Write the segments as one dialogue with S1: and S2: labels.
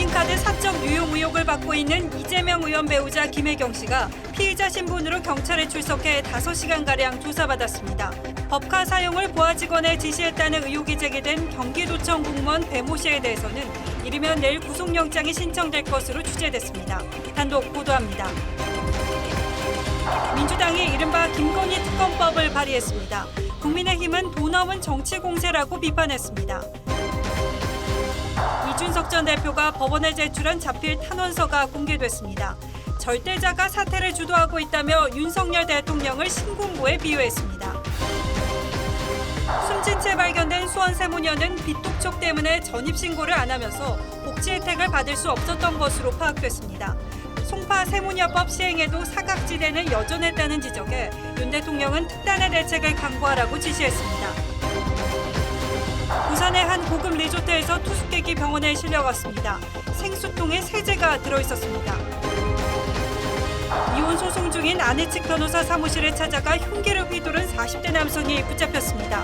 S1: 법인카드 사적 유용 의혹을 받고 있는 이재명 의원 배우자 김혜경 씨가 피의자 신분으로 경찰에 출석해 5시간가량 조사받았습니다. 법카 사용을 부하 직원에 지시했다는 의혹이 제기된 경기도청 공무원 배모 씨에 대해서는 이르면 내일 구속영장이 신청될 것으로 추재됐습니다. 단독 보도합니다. 민주당이 이른바 김건희 특검법을 발의했습니다. 국민의힘은 돈 없는 정치 공세라고 비판했습니다. 이준석 전 대표가 법원에 제출한 자필 탄원서가 공개됐습니다. 절대자가 사태를 주도하고 있다며 윤석열 대통령을 신군부에 비유했습니다. 숨진 채 발견된 수원 세무녀는 빚독촉 때문에 전입신고를 안 하면서 복지 혜택을 받을 수 없었던 것으로 파악됐습니다. 송파 세무녀법 시행에도 사각지대는 여전했다는 지적에 윤 대통령은 특단의 대책을 강구하라고 지시했습니다. 부산의 한 고급 리조트에서 투숙객이 병원에 실려갔습니다. 생수통에 세제가 들어있었습니다. 이혼 소송 중인 아내 측 변호사 사무실에 찾아가 흉기를 휘두른 40대 남성이 붙잡혔습니다.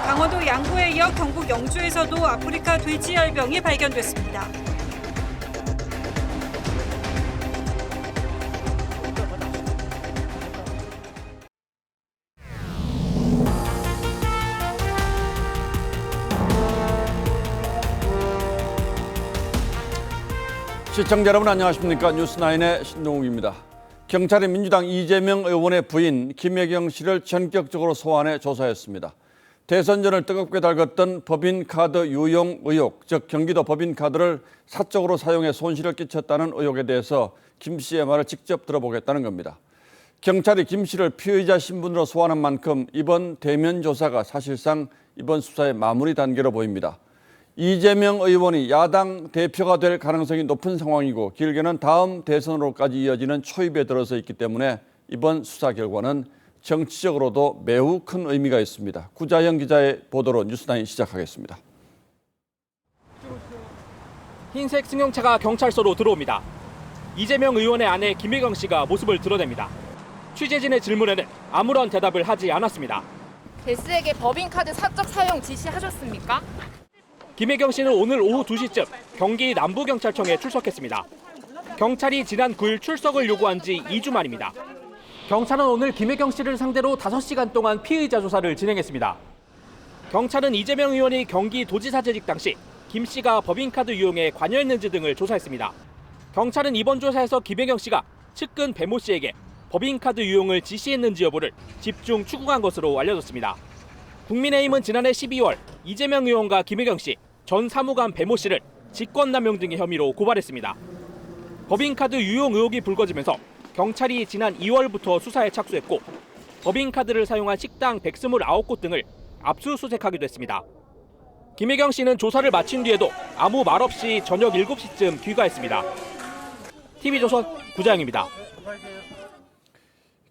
S1: 강원도 양구에 이어 경북 영주에서도 아프리카 돼지열병이 발견됐습니다.
S2: 시청자 여러분 안녕하십니까. 뉴스9의 신동욱입니다. 경찰이 민주당 이재명 의원의 부인 김혜경 씨를 전격적으로 소환해 조사했습니다. 대선 전을 뜨겁게 달궜던 법인카드 유용 의혹, 즉 경기도 법인카드를 사적으로 사용해 손실을 끼쳤다는 의혹에 대해서 김 씨의 말을 직접 들어보겠다는 겁니다. 경찰이 김 씨를 피의자 신분으로 소환한 만큼 이번 대면 조사가 사실상 이번 수사의 마무리 단계로 보입니다. 이재명 의원이 야당 대표가 될 가능성이 높은 상황이고 길게는 다음 대선으로까지 이어지는 초입에 들어서 있기 때문에 이번 수사 결과는 정치적으로도 매우 큰 의미가 있습니다. 구자영 기자의 보도로 뉴스9 시작하겠습니다.
S3: 흰색 승용차가 경찰서로 들어옵니다. 이재명 의원의 아내 김혜경 씨가 모습을 드러냅니다. 취재진의 질문에는 아무런 대답을 하지 않았습니다.
S4: 베스에게 법인카드 사적 사용 지시하셨습니까?
S3: 김혜경 씨는 오늘 오후 2시쯤 경기 남부경찰청에 출석했습니다. 경찰이 지난 9일 출석을 요구한 지 2주 만입니다. 경찰은 오늘 김혜경 씨를 상대로 5시간 동안 피의자 조사를 진행했습니다. 경찰은 이재명 의원이 경기도지사 재직 당시 김 씨가 법인카드 유용에 관여했는지 등을 조사했습니다. 경찰은 이번 조사에서 김혜경 씨가 측근 배모 씨에게 법인카드 유용을 지시했는지 여부를 집중 추궁한 것으로 알려졌습니다. 국민의힘은 지난해 12월 이재명 의원과 김혜경 씨, 전 사무관 배모 씨를 직권남용 등의 혐의로 고발했습니다. 법인카드 유용 의혹이 불거지면서 경찰이 지난 2월부터 수사에 착수했고 법인카드를 사용한 식당 129곳 등을 압수수색하기도 했습니다. 김혜경 씨는 조사를 마친 뒤에도 아무 말 없이 저녁 7시쯤 귀가했습니다. TV조선 구자영입니다.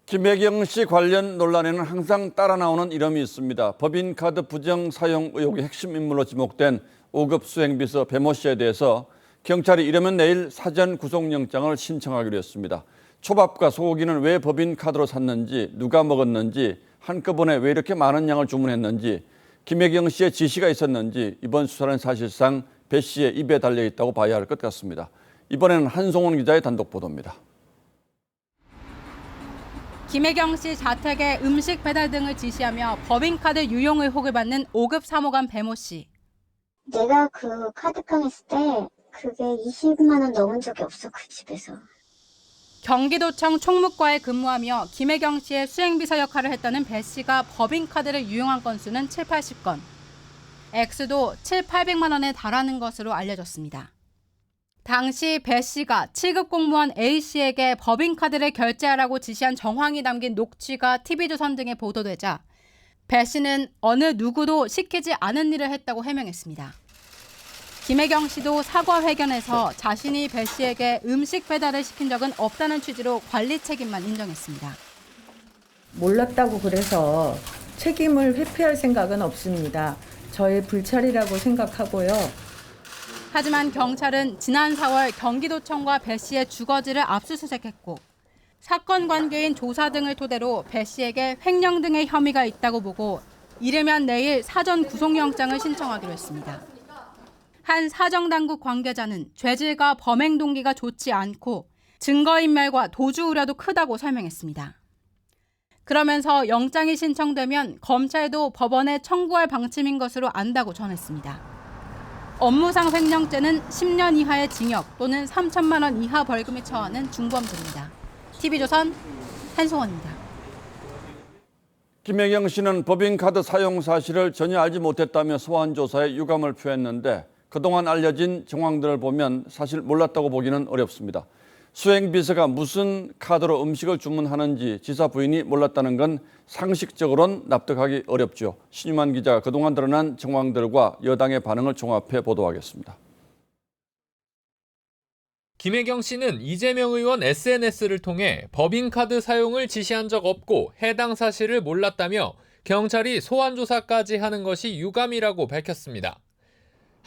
S2: 김혜경 씨 관련 논란에는 항상 따라 나오는 이름이 있습니다. 법인카드 부정 사용 의혹의 핵심 인물로 지목된 5급 수행비서 배모 씨에 대해서 경찰이 이르면 내일 사전 구속영장을 신청하기로 했습니다. 초밥과 소고기는 왜 법인카드로 샀는지, 누가 먹었는지, 한꺼번에 왜 이렇게 많은 양을 주문했는지, 김혜경 씨의 지시가 있었는지 이번 수사는 사실상 배 씨의 입에 달려있다고 봐야 할 것 같습니다. 이번에는 한송원 기자의 단독 보도입니다.
S5: 김혜경 씨 자택에 음식 배달 등을 지시하며 법인카드 유용 의혹을 받는 5급 사무관 배모 씨.
S6: 내가 그 카드깡 했을 때 그게 20만 원 넘은 적이 없어, 그 집에서.
S5: 경기도청 총무과에 근무하며 김혜경 씨의 수행비서 역할을 했다는 배 씨가 법인카드를 유용한 건수는 7, 80건. 액수도 7, 800만 원에 달하는 것으로 알려졌습니다. 당시 배 씨가 7급 공무원 A 씨에게 법인카드를 결제하라고 지시한 정황이 담긴 녹취가 TV조선 등에 보도되자 배 씨는 어느 누구도 시키지 않은 일을 했다고 해명했습니다. 김혜경 씨도 사과회견에서 자신이 배 씨에게 음식 배달을 시킨 적은 없다는 취지로 관리 책임만 인정했습니다.
S7: 몰랐다고 그래서 책임을 회피할 생각은 없습니다. 저의 불찰이라고 생각하고요.
S5: 하지만 경찰은 지난 4월 경기도청과 배 씨의 주거지를 압수수색했고 사건 관계인 조사 등을 토대로 배 씨에게 횡령 등의 혐의가 있다고 보고 이르면 내일 사전 구속영장을 신청하기로 했습니다. 한 사정당국 관계자는 죄질과 범행 동기가 좋지 않고 증거인멸과 도주 우려도 크다고 설명했습니다. 그러면서 영장이 신청되면 검찰도 법원에 청구할 방침인 것으로 안다고 전했습니다. 업무상 횡령죄는 10년 이하의 징역 또는 3천만 원 이하 벌금에 처하는 중범죄입니다. TV조선 한송원입니다.
S2: 김혜경 씨는 법인카드 사용 사실을 전혀 알지 못했다며 소환 조사에 유감을 표했는데 그동안 알려진 정황들을 보면 사실 몰랐다고 보기는 어렵습니다. 수행비서가 무슨 카드로 음식을 주문하는지 지사 부인이 몰랐다는 건 상식적으로는 납득하기 어렵죠. 신유만 기자가 그동안 드러난 정황들과 여당의 반응을 종합해 보도하겠습니다.
S8: 김혜경 씨는 이재명 의원 SNS를 통해 법인카드 사용을 지시한 적 없고 해당 사실을 몰랐다며 경찰이 소환조사까지 하는 것이 유감이라고 밝혔습니다.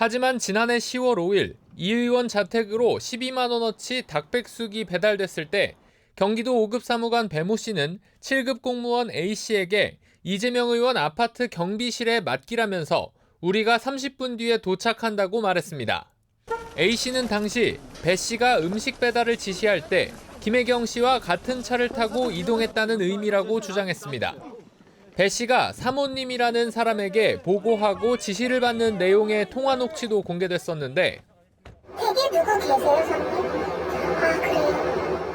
S8: 하지만 지난해 10월 5일 이 의원 자택으로 12만 원어치 닭백숙이 배달됐을 때 경기도 5급 사무관 배모 씨는 7급 공무원 A 씨에게 이재명 의원 아파트 경비실에 맡기라면서 우리가 30분 뒤에 도착한다고 말했습니다. A 씨는 당시 배 씨가 음식 배달을 지시할 때 김혜경 씨와 같은 차를 타고 이동했다는 의미라고 주장했습니다. 배 씨가 사모님이라는 사람에게 보고하고 지시를 받는 내용의 통화 녹취도 공개됐었는데
S6: 댁에 누구 계세요, 선생님? 아, 그래요?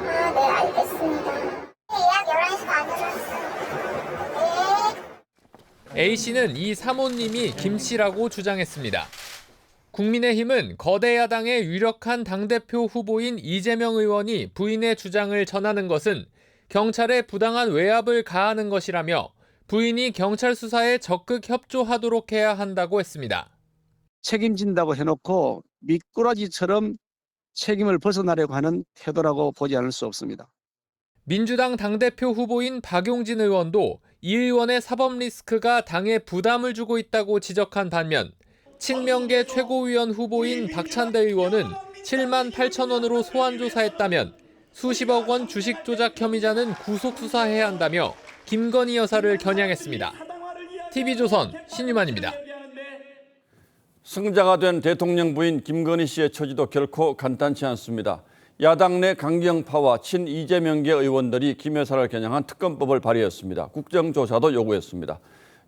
S6: 아, 네, 알겠습니다. 예약 11시 반으로 했어요. 네.
S8: A 씨는 이 사모님이 김 씨라고 주장했습니다. 국민의힘은 거대 야당의 유력한 당대표 후보인 이재명 의원이 부인의 주장을 전하는 것은 경찰에 부당한 외압을 가하는 것이라며 부인이 경찰 수사에 적극 협조하도록 해야 한다고 했습니다.
S9: 책임진다고 해놓고 미꾸라지처럼 책임을 벗어나려고 하는 태도라고 보지 않을 수 없습니다.
S8: 민주당 당대표 후보인 박용진 의원도 이 의원의 사법 리스크가 당에 부담을 주고 있다고 지적한 반면 친명계 최고위원 후보인 박찬대 의원은 7만 8천 원으로 소환 조사했다면 수십억 원 주식 조작 혐의자는 구속 수사해야 한다며 김건희 여사를 겨냥했습니다. TV조선 신유만입니다.
S2: 승자가 된 대통령 부인 김건희 씨의 처지도 결코 간단치 않습니다. 야당 내 강경파와 친 이재명계 의원들이 김 여사를 겨냥한 특검법을 발의했습니다. 국정조사도 요구했습니다.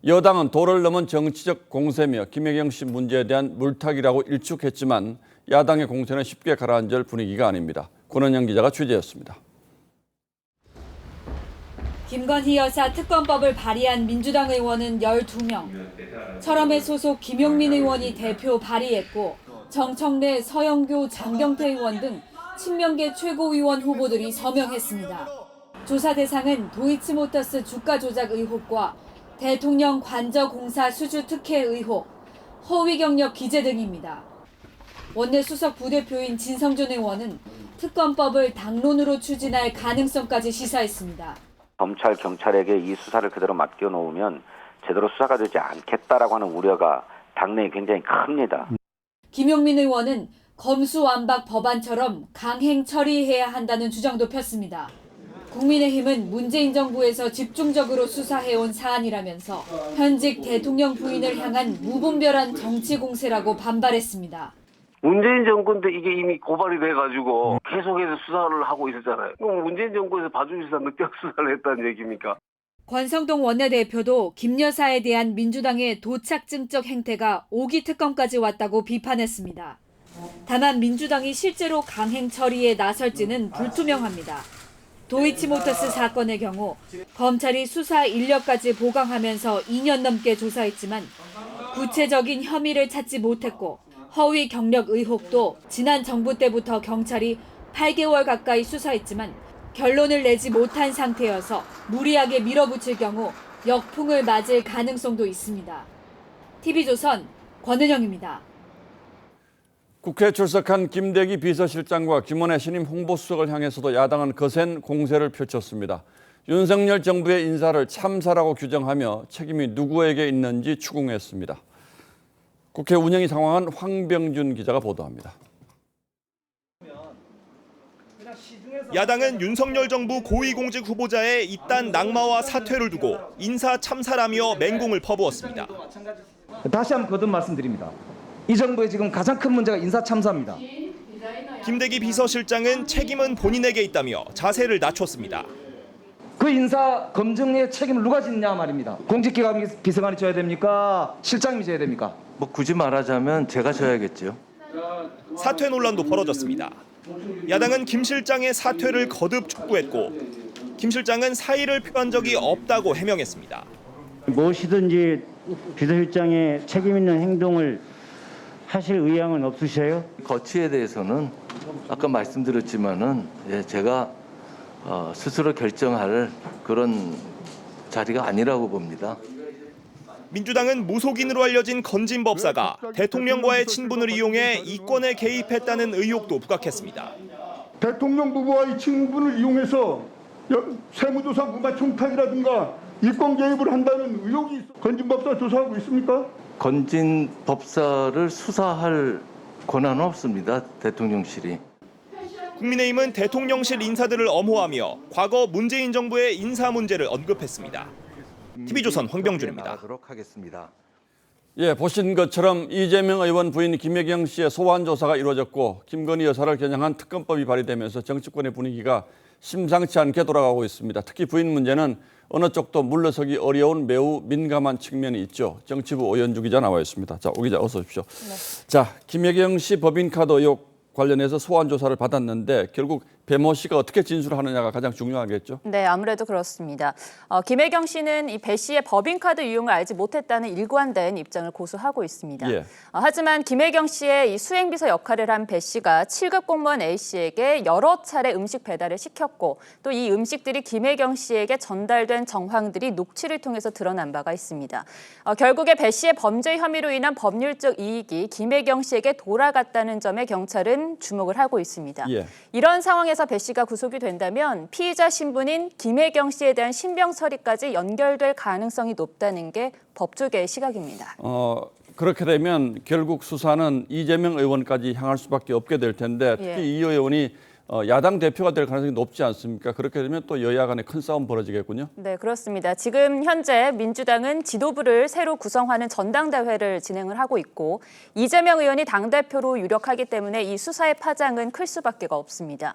S2: 여당은 도를 넘은 정치적 공세며 김혜경 씨 문제에 대한 물타기라고 일축했지만 야당의 공세는 쉽게 가라앉을 분위기가 아닙니다. 권은영 기자가 취재했습니다.
S1: 김건희 여사 특검법을 발의한 민주당 의원은 12명. 철험의 소속 김용민 의원이 대표 발의했고 정청래, 서영교, 장경태 의원 등 친명계 최고위원 후보들이 서명했습니다. 조사 대상은 도이치모터스 주가 조작 의혹과 대통령 관저 공사 수주 특혜 의혹, 허위 경력 기재 등입니다. 원내 수석 부대표인 진성준 의원은 특검법을 당론으로 추진할 가능성까지 시사했습니다.
S10: 검찰, 경찰에게 이 수사를 그대로 맡겨놓으면 제대로 수사가 되지 않겠다라고 하는 우려가 당내에 굉장히 큽니다.
S1: 김용민 의원은 검수완박 법안처럼 강행 처리해야 한다는 주장도 폈습니다. 국민의힘은 문재인 정부에서 집중적으로 수사해온 사안이라면서 현직 대통령 부인을 향한 무분별한 정치 공세라고 반발했습니다.
S11: 문재인 정권 때 이게 이미 고발이 돼가지고 계속해서 수사를 하고 있었잖아요. 그럼 문재인 정권에서 봐주시다 늑대 수사를 했다는 얘기입니까?
S1: 권성동 원내대표도 김 여사에 대한 민주당의 도착증적 행태가 5기 특검까지 왔다고 비판했습니다. 다만 민주당이 실제로 강행 처리에 나설지는 불투명합니다. 도이치모터스 사건의 경우 검찰이 수사 인력까지 보강하면서 2년 넘게 조사했지만 구체적인 혐의를 찾지 못했고 허위 경력 의혹도 지난 정부 때부터 경찰이 8개월 가까이 수사했지만 결론을 내지 못한 상태여서 무리하게 밀어붙일 경우 역풍을 맞을 가능성도 있습니다. TV조선 권은영입니다.
S2: 국회에 출석한 김대기 비서실장과 김원혜 신임 홍보수석을 향해서도 야당은 거센 공세를 펼쳤습니다. 윤석열 정부의 인사를 참사라고 규정하며 책임이 누구에게 있는지 추궁했습니다. 국회 운영위 상황은 황병준 기자가 보도합니다.
S12: 야당은 윤석열 정부 고위공직 후보자의 이딴 낙마와 사퇴를 두고 인사 참사라며 맹공을 퍼부었습니다.
S13: 다시 한번 거듭 말씀드립니다. 이 정부의 지금 가장 큰 문제가 인사 참사입니다.
S12: 김대기 비서실장은 책임은 본인에게 있다며 자세를 낮췄습니다.
S13: 그 인사 검증의 책임을 누가 짓냐 말입니다. 공직기관 비서관이 져야 됩니까? 실장님이 져야 됩니까?
S14: 뭐 굳이 말하자면 제가 져야겠죠.
S12: 사퇴 논란도 벌어졌습니다. 야당은 김 실장의 사퇴를 거듭 촉구했고 김 실장은 사의를 표한 적이 없다고 해명했습니다.
S15: 무엇이든지 비서실장의 책임 있는 행동을 하실 의향은 없으세요?
S14: 거취에 대해서는 아까 말씀드렸지만은 제가 스스로 결정할 그런 자리가 아니라고 봅니다.
S12: 민주당은 무속인으로 알려진 건진 법사가 대통령과의 친분을 이용해 이권에 개입했다는 의혹도 부각했습니다.
S16: 대통령 부부와의 친분을 이용해서 세무조사 무마 청탁이라든가 이권 개입을 한다는 의혹이 건진 법사 조사하고 있습니까?
S14: 건진 법사를 수사할 권한은 없습니다. 대통령실이.
S12: 국민의힘은 대통령실 인사들을 엄호하며 과거 문재인 정부의 인사 문제를 언급했습니다. TV조선 황병준입니다.
S2: 예, 보신 것처럼 이재명 의원 부인 김혜경 씨의 소환 조사가 이루어졌고 김건희 여사를 겨냥한 특검법이 발의되면서 정치권의 분위기가 심상치 않게 돌아가고 있습니다. 특히 부인 문제는 어느 쪽도 물러서기 어려운 매우 민감한 측면이 있죠. 정치부 오연주 기자 나와 있습니다. 자, 오 기자 어서 오십시오. 네. 자, 김혜경 씨 법인카드 의혹 관련해서 소환 조사를 받았는데 결국 배모 씨가 어떻게 진술하느냐가 가장 중요하겠죠?
S17: 네, 아무래도 그렇습니다. 김혜경 씨는 이 배 씨의 법인카드 유용을 알지 못했다는 일관된 입장을 고수하고 있습니다.
S2: 예.
S17: 하지만 김혜경 씨의 이 수행비서 역할을 한 배 씨가 7급 공무원 A 씨에게 여러 차례 음식 배달을 시켰고 또 이 음식들이 김혜경 씨에게 전달된 정황들이 녹취를 통해서 드러난 바가 있습니다. 결국에 배 씨의 범죄 혐의로 인한 법률적 이익이 김혜경 씨에게 돌아갔다는 점에 경찰은 주목을 하고 있습니다.
S2: 예.
S17: 이런 상황에서 배 씨가 구속이 된다면 피의자 신분인 김혜경 씨에 대한 신병 처리까지 연결될 가능성이 높다는 게 법조계의 시각입니다.
S2: 그렇게 되면 결국 수사는 이재명 의원까지 향할 수밖에 없게 될 텐데 특히
S17: 예.
S2: 이 의원이 야당 대표가 될 가능성이 높지 않습니까? 그렇게 되면 또 여야 간에 큰 싸움 벌어지겠군요.
S17: 네, 그렇습니다. 지금 현재 민주당은 지도부를 새로 구성하는 전당대회를 진행을 하고 있고 이재명 의원이 당대표로 유력하기 때문에 이 수사의 파장은 클 수밖에 없습니다.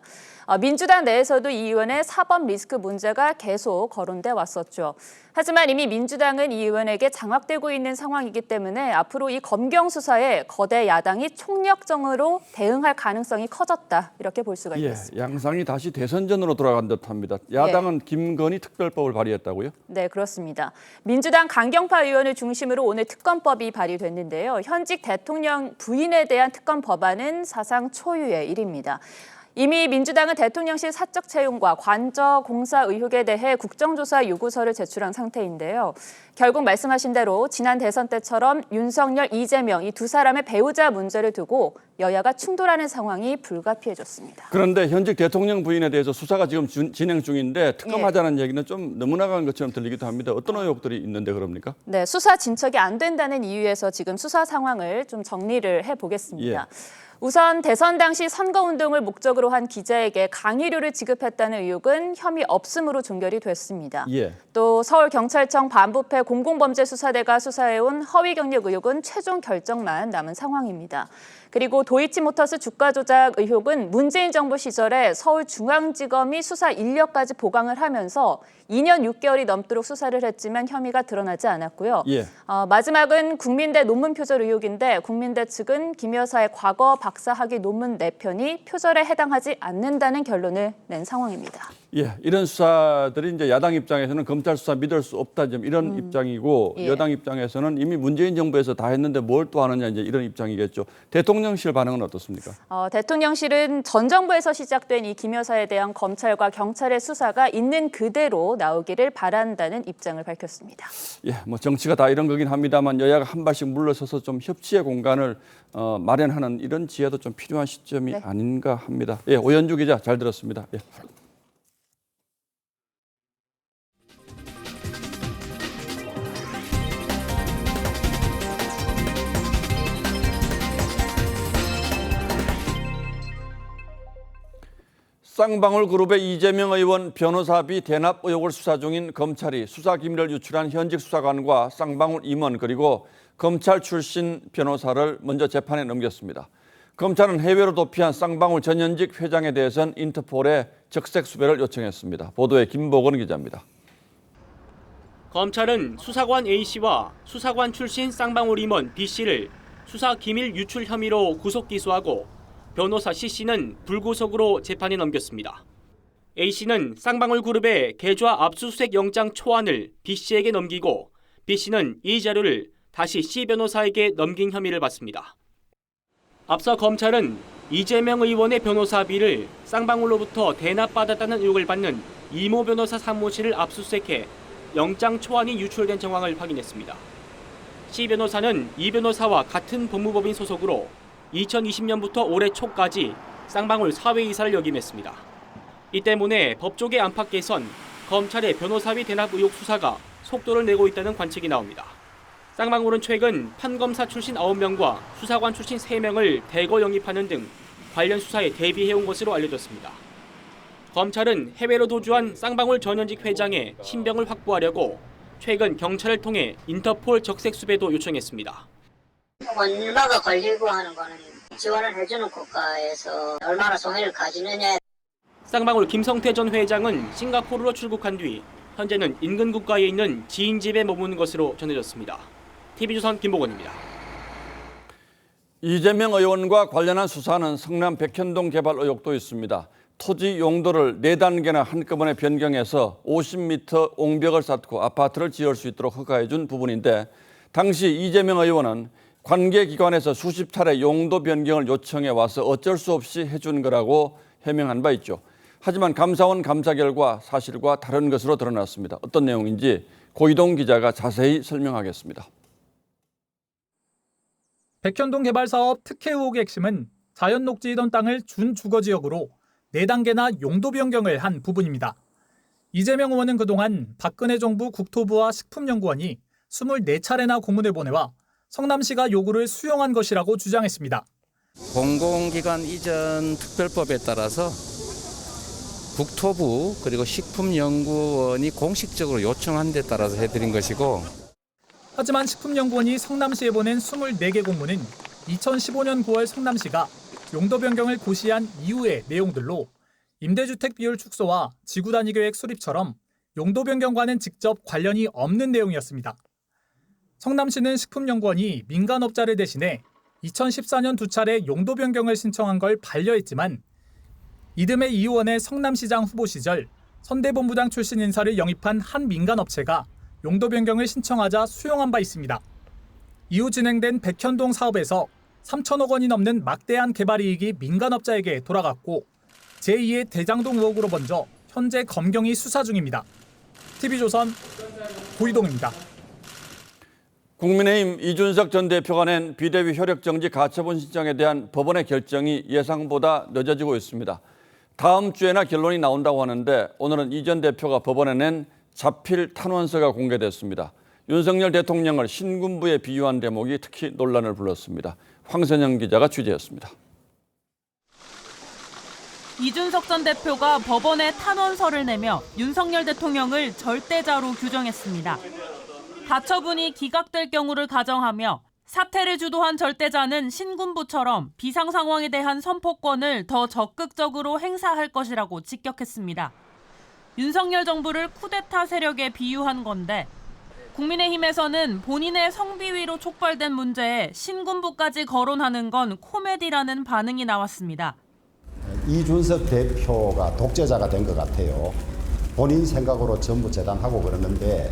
S17: 민주당 내에서도 이 의원의 사법 리스크 문제가 계속 거론돼 왔었죠. 하지만 이미 민주당은 이 의원에게 장악되고 있는 상황이기 때문에 앞으로 이 검경 수사에 거대 야당이 총력전으로 대응할 가능성이 커졌다 이렇게 볼 수가 있겠습니다.
S2: 양상이 다시 대선전으로 돌아간 듯합니다. 야당은 김건희 특별법을 발의했다고요?
S17: 네, 그렇습니다. 민주당 강경파 의원을 중심으로 오늘 특검법이 발의됐는데요. 현직 대통령 부인에 대한 특검 법안은 사상 초유의 일입니다. 이미 민주당은 대통령실 사적 채용과 관저 공사 의혹에 대해 국정조사 요구서를 제출한 상태인데요. 결국 말씀하신 대로 지난 대선 때처럼 윤석열, 이재명 이 두 사람의 배우자 문제를 두고 여야가 충돌하는 상황이 불가피해졌습니다.
S2: 그런데 현직 대통령 부인에 대해서 수사가 지금 진행 중인데 특검하자는 얘기는 좀 너무 나간 것처럼 들리기도 합니다. 어떤 의혹들이 있는데 그럽니까?
S17: 네, 수사 진척이 안 된다는 이유에서 지금 수사 상황을 좀 정리를 해보겠습니다. 우선 대선 당시 선거운동을 목적으로 한 기자에게 강의료를 지급했다는 의혹은 혐의 없음으로 종결이 됐습니다. 또 서울경찰청 반부패 공공범죄수사대가 수사해온 허위경력 의혹은 최종 결정만 남은 상황입니다. 그리고 도이치모터스 주가 조작 의혹은 문재인 정부 시절에 서울중앙지검이 수사 인력까지 보강을 하면서 2년 6개월이 넘도록 수사를 했지만 혐의가 드러나지 않았고요. 마지막은 국민대 논문 표절 의혹인데 국민대 측은 김 여사의 과거 박사학위 논문 4편이 표절에 해당하지 않는다는 결론을 낸 상황입니다.
S2: 이런 수사들이 이제 야당 입장에서는 검찰 수사 믿을 수 없다 이런 입장이고 여당 입장에서는 이미 문재인 정부에서 다 했는데 뭘 또 하느냐 이제 이런 입장이겠죠. 대통령실 반응은 어떻습니까?
S17: 대통령실은 전 정부에서 시작된 이 김 여사에 대한 검찰과 경찰의 수사가 있는 그대로 나오기를 바란다는 입장을 밝혔습니다.
S2: 뭐 정치가 다 이런 거긴 합니다만 여야가 한 발씩 물러서서 좀 협치의 공간을 마련하는 이런 지혜도 좀 필요한 시점이 아닌가 합니다. 오연주 기자 잘 들었습니다. 쌍방울 그룹의 이재명 의원 변호사비 대납 의혹을 수사 중인 검찰이 수사 기밀을 유출한 현직 수사관과 쌍방울 임원 그리고 검찰 출신 변호사를 먼저 재판에 넘겼습니다. 검찰은 해외로 도피한 쌍방울 전현직 회장에 대해서는 인터폴에 적색 수배를 요청했습니다. 보도에 김보건 기자입니다.
S18: 검찰은 수사관 A씨와 수사관 출신 쌍방울 임원 B씨를 수사 기밀 유출 혐의로 구속 기소하고 변호사 C씨는 불구속으로 재판에 넘겼습니다. A씨는 쌍방울 그룹의 계좌 압수수색 영장 초안을 B씨에게 넘기고 B씨는 이 자료를 다시 C 변호사에게 넘긴 혐의를 받습니다. 앞서 검찰은 이재명 의원의 변호사 B를 쌍방울로부터 대납받았다는 의혹을 받는 이모 변호사 사무실을 압수수색해 영장 초안이 유출된 정황을 확인했습니다. C 변호사는 이 변호사와 같은 법무법인 소속으로 2020년부터 올해 초까지 쌍방울 사회이사를 역임했습니다. 이 때문에 법조계 안팎에선 검찰의 변호사비 대납 의혹 수사가 속도를 내고 있다는 관측이 나옵니다. 쌍방울은 최근 판검사 출신 9명과 수사관 출신 3명을 대거 영입하는 등 관련 수사에 대비해온 것으로 알려졌습니다. 검찰은 해외로 도주한 쌍방울 전현직 회장의 신병을 확보하려고 최근 경찰을 통해 인터폴 적색 수배도 요청했습니다.
S19: 얼마가 걸리고 하는 거는 지원을 해주는 국가에서 얼마나 손해를 가지느냐.
S18: 쌍방울 김성태 전 회장은 싱가포르로 출국한 뒤 현재는 인근 국가에 있는 지인 집에 머무는 것으로 전해졌습니다. TV조선 김보건입니다.
S2: 이재명 의원과 관련한 수사는 성남 백현동 개발 의혹도 있습니다. 토지 용도를 4단계나 한꺼번에 변경해서 50m 옹벽을 쌓고 아파트를 지을 수 있도록 허가해 준 부분인데 당시 이재명 의원은 관계기관에서 수십 차례 용도 변경을 요청해 와서 어쩔 수 없이 해준 거라고 해명한 바 있죠. 하지만 감사원 감사 결과 사실과 다른 것으로 드러났습니다. 어떤 내용인지 고이동 기자가 자세히 설명하겠습니다.
S20: 백현동 개발 사업 특혜 의혹의 핵심은 자연 녹지이던 땅을 준주거지역으로 4단계나 용도 변경을 한 부분입니다. 이재명 의원은 그동안 박근혜 정부 국토부와 식품연구원이 24차례나 공문을 보내와 성남시가 요구를 수용한 것이라고 주장했습니다.
S21: 공공기관 이전 특별법에 따라서 국토부 그리고 식품연구원이 공식적으로 요청한 데 따라서 해드린 것이고,
S20: 하지만 식품연구원이 성남시에 보낸 24개 공문은 2015년 9월 성남시가 용도 변경을 고시한 이후의 내용들로 임대주택 비율 축소와 지구단위계획 수립처럼 용도 변경과는 직접 관련이 없는 내용이었습니다. 성남시는 식품연구원이 민간업자를 대신해 2014년 2차례 용도 변경을 신청한 걸 반려했지만 이듬해 이 의원의 성남시장 후보 시절 선대본부장 출신 인사를 영입한 한 민간업체가 용도 변경을 신청하자 수용한 바 있습니다. 이후 진행된 백현동 사업에서 3천억 원이 넘는 막대한 개발 이익이 민간업자에게 돌아갔고 제2의 대장동 의혹으로 번져 현재 검경이 수사 중입니다. TV조선 고이동입니다.
S2: 국민의힘 이준석 전 대표가 낸 비대위 효력정지 가처분 신청에 대한 법원의 결정이 예상보다 늦어지고 있습니다. 다음 주에나 결론이 나온다고 하는데 오늘은 이 전 대표가 법원에 낸 자필 탄원서가 공개됐습니다. 윤석열 대통령을 신군부에 비유한 대목이 특히 논란을 불렀습니다. 황선영 기자가 취재했습니다.
S22: 이준석 전 대표가 법원에 탄원서를 내며 윤석열 대통령을 절대자로 규정했습니다. 가처분이 기각될 경우를 가정하며 사태를 주도한 절대자는 신군부처럼 비상 상황에 대한 선포권을 더 적극적으로 행사할 것이라고 직격했습니다. 윤석열 정부를 쿠데타 세력에 비유한 건데 국민의힘에서는 본인의 성비위로 촉발된 문제에 신군부까지 거론하는 건 코미디라는 반응이 나왔습니다.
S23: 이준석 대표가 독재자가 된 것 같아요. 본인 생각으로 전부 재단하고 그러는데.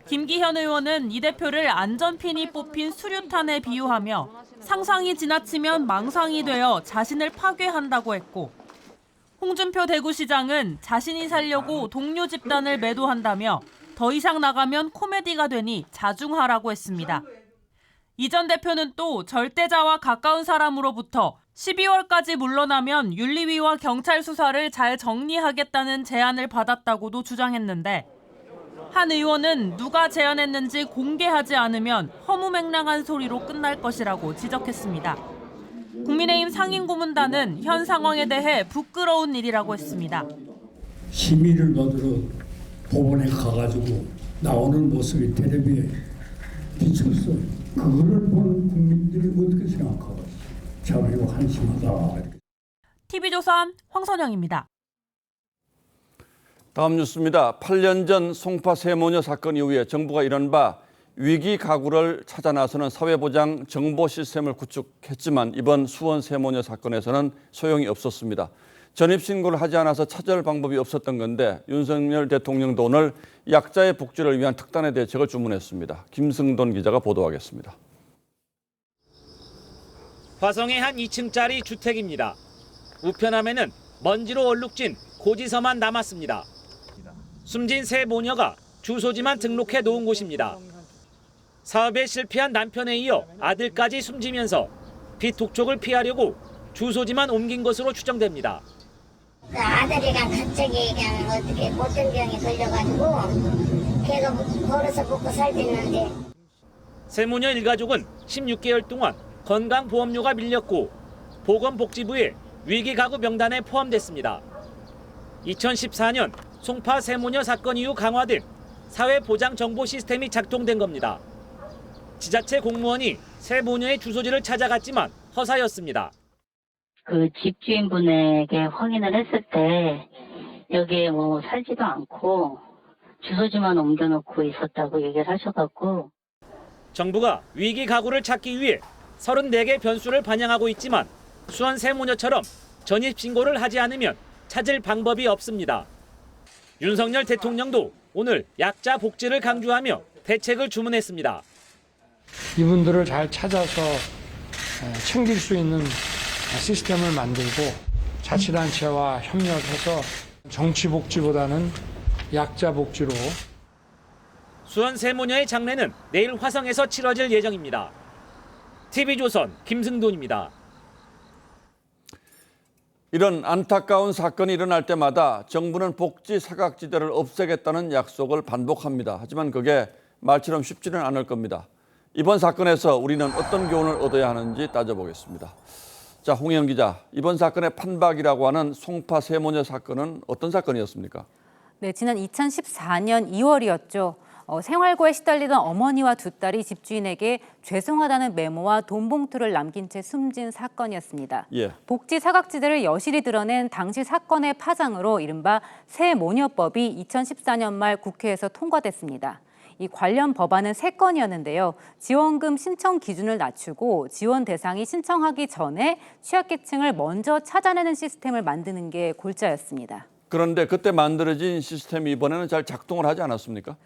S22: 김기현 의원은 이 대표를 안전핀이 뽑힌 수류탄에 비유하며 상상이 지나치면 망상이 되어 자신을 파괴한다고 했고 홍준표 대구시장은 자신이 살려고 동료 집단을 매도한다며 더 이상 나가면 코미디가 되니 자중하라고 했습니다. 이 전 대표는 또 절대자와 가까운 사람으로부터 12월까지 물러나면 윤리위와 경찰 수사를 잘 정리하겠다는 제안을 받았다고도 주장했는데 한 의원은 누가 제안했는지 공개하지 않으면 허무맹랑한 소리로 끝날 것이라고 지적했습니다. 국민의힘 상임고문단은 현 상황에 대해 부끄러운 일이라고 했습니다.
S24: 심의를 받으러 법원에 가가지고 나오는 모습이 텔레비에 비쳤어요. 그거를 본 국민들이 어떻게 생각하고 참 이거 한심하다.
S22: TV조선 황선영입니다.
S2: 다음 뉴스입니다. 8년 전 송파 세모녀 사건 이후에 정부가 이른바 위기 가구를 찾아 나서는 사회보장 정보 시스템을 구축했지만 이번 수원 세모녀 사건에서는 소용이 없었습니다. 전입신고를 하지 않아서 찾을 방법이 없었던 건데 윤석열 대통령도 오늘 약자의 복지를 위한 특단의 대책을 주문했습니다. 김승돈 기자가 보도하겠습니다.
S3: 화성의 한 2층짜리 주택입니다. 우편함에는 먼지로 얼룩진 고지서만 남았습니다. 숨진 세 모녀가 주소지만 등록해 놓은 곳입니다. 사업에 실패한 남편에 이어 아들까지 숨지면서 빚 독촉을 피하려고 주소지만 옮긴 것으로 추정됩니다.
S6: 아들이랑 갑자기 그냥 어떻게 보증병이 걸려가지고 계속 걸어서 먹고 살겠는데.
S3: 세모녀 일가족은 16개월 동안 건강보험료가 밀렸고 보건복지부의 위기가구 명단에 포함됐습니다. 2014년 송파 세모녀 사건 이후 강화된 사회보장정보 시스템이 작동된 겁니다. 지자체 공무원이 세모녀의 주소지를 찾아갔지만 허사였습니다.
S4: 그 집주인분에게 확인을 했을 때 여기에 뭐 살지도 않고 주소지만 옮겨놓고 있었다고 얘기를 하셔갖고
S3: 정부가 위기 가구를 찾기 위해 34개 변수를 반영하고 있지만 수원 세모녀처럼 전입신고를 하지 않으면 찾을 방법이 없습니다. 윤석열 대통령도 오늘 약자 복지를 강조하며 대책을 주문했습니다.
S24: 이분들을 잘 찾아서 챙길 수 있는 시스템을 만들고 자치단체와 협력해서 정치복지보다는 약자복지로.
S3: 수원 세모녀의 장례는 내일 화성에서 치러질 예정입니다. TV조선 김승돈입니다.
S2: 이런 안타까운 사건이 일어날 때마다 정부는 복지 사각지대를 없애겠다는 약속을 반복합니다. 하지만 그게 말처럼 쉽지는 않을 겁니다. 이번 사건에서 우리는 어떤 교훈을 얻어야 하는지 따져보겠습니다. 자, 홍영 기자, 이번 사건의 판박이라고 하는 송파 세모녀 사건은 어떤 사건이었습니까?
S5: 네, 지난 2014년 2월이었죠. 생활고에 시달리던 어머니와 두 딸이 집주인에게 죄송하다는 메모와 돈 봉투를 남긴 채 숨진 사건이었습니다.
S2: 예.
S5: 복지 사각지대를 여실히 드러낸 당시 사건의 파장으로 이른바 세모녀법이 2014년 말 국회에서 통과됐습니다. 이 관련 법안은 3건이었는데요. 지원금 신청 기준을 낮추고 지원 대상이 신청하기 전에 취약계층을 먼저 찾아내는 시스템을 만드는 게 골자였습니다.
S2: 그런데 그때 만들어진 시스템이 이번에는 잘 작동을 하지 않았습니까?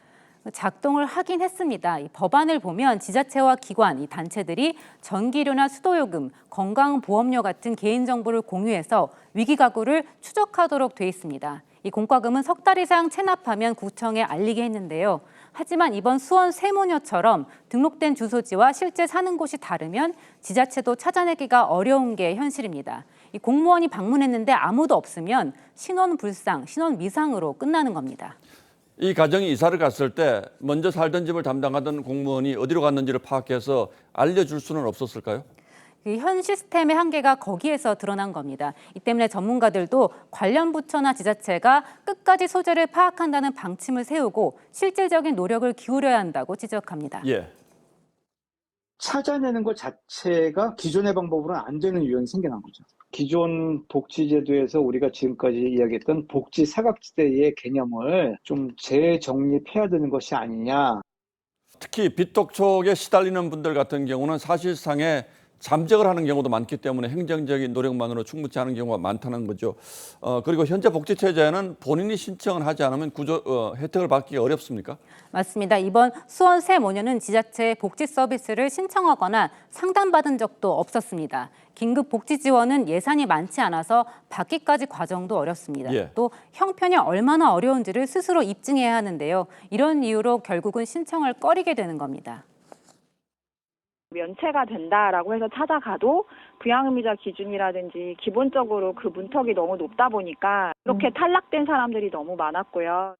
S5: 작동을 하긴 했습니다. 이 법안을 보면 지자체와 기관, 이 단체들이 전기료나 수도요금, 건강보험료 같은 개인정보를 공유해서 위기가구를 추적하도록 돼 있습니다. 이 공과금은 3달 이상 체납하면 구청에 알리게 했는데요. 하지만 이번 수원 세모녀처럼 등록된 주소지와 실제 사는 곳이 다르면 지자체도 찾아내기가 어려운 게 현실입니다. 이 공무원이 방문했는데 아무도 없으면 신원 불상, 신원 미상으로 끝나는 겁니다.
S2: 이 가정이 이사를 갔을 때 먼저 살던 집을 담당하던 공무원이 어디로 갔는지를 파악해서 알려줄 수는 없었을까요?
S5: 현 시스템의 한계가 거기에서 드러난 겁니다. 이 때문에 전문가들도 관련 부처나 지자체가 끝까지 소재를 파악한다는 방침을 세우고 실질적인 노력을 기울여야 한다고 지적합니다.
S2: 예.
S7: 찾아내는 것 자체가 기존의 방법으로는 안 되는 유형이 생겨난 거죠. 기존 복지제도에서 우리가 지금까지 이야기했던 복지 사각지대의 개념을 좀 재정립해야 되는 것이 아니냐.
S2: 특히 빚독촉에 시달리는 분들 같은 경우는 사실상의 잠적을 하는 경우도 많기 때문에 행정적인 노력만으로 충분치 않은 경우가 많다는 거죠. 그리고 현재 복지체제는 본인이 신청을 하지 않으면 혜택을 받기가 어렵습니까?
S5: 맞습니다. 이번 수원 세모녀는 지자체 복지 서비스를 신청하거나 상담받은 적도 없었습니다. 긴급 복지 지원은 예산이 많지 않아서 받기까지 과정도 어렵습니다.
S2: 예.
S5: 또 형편이 얼마나 어려운지를 스스로 입증해야 하는데요. 이런 이유로 결국은 신청을 꺼리게 되는 겁니다.
S25: 면체가 된다라고 해서 찾아가도 부양의무자 기준이라든지 기본적으로 그 문턱이 너무 높다 보니까 이렇게 탈락된 사람들이 너무 많았고요.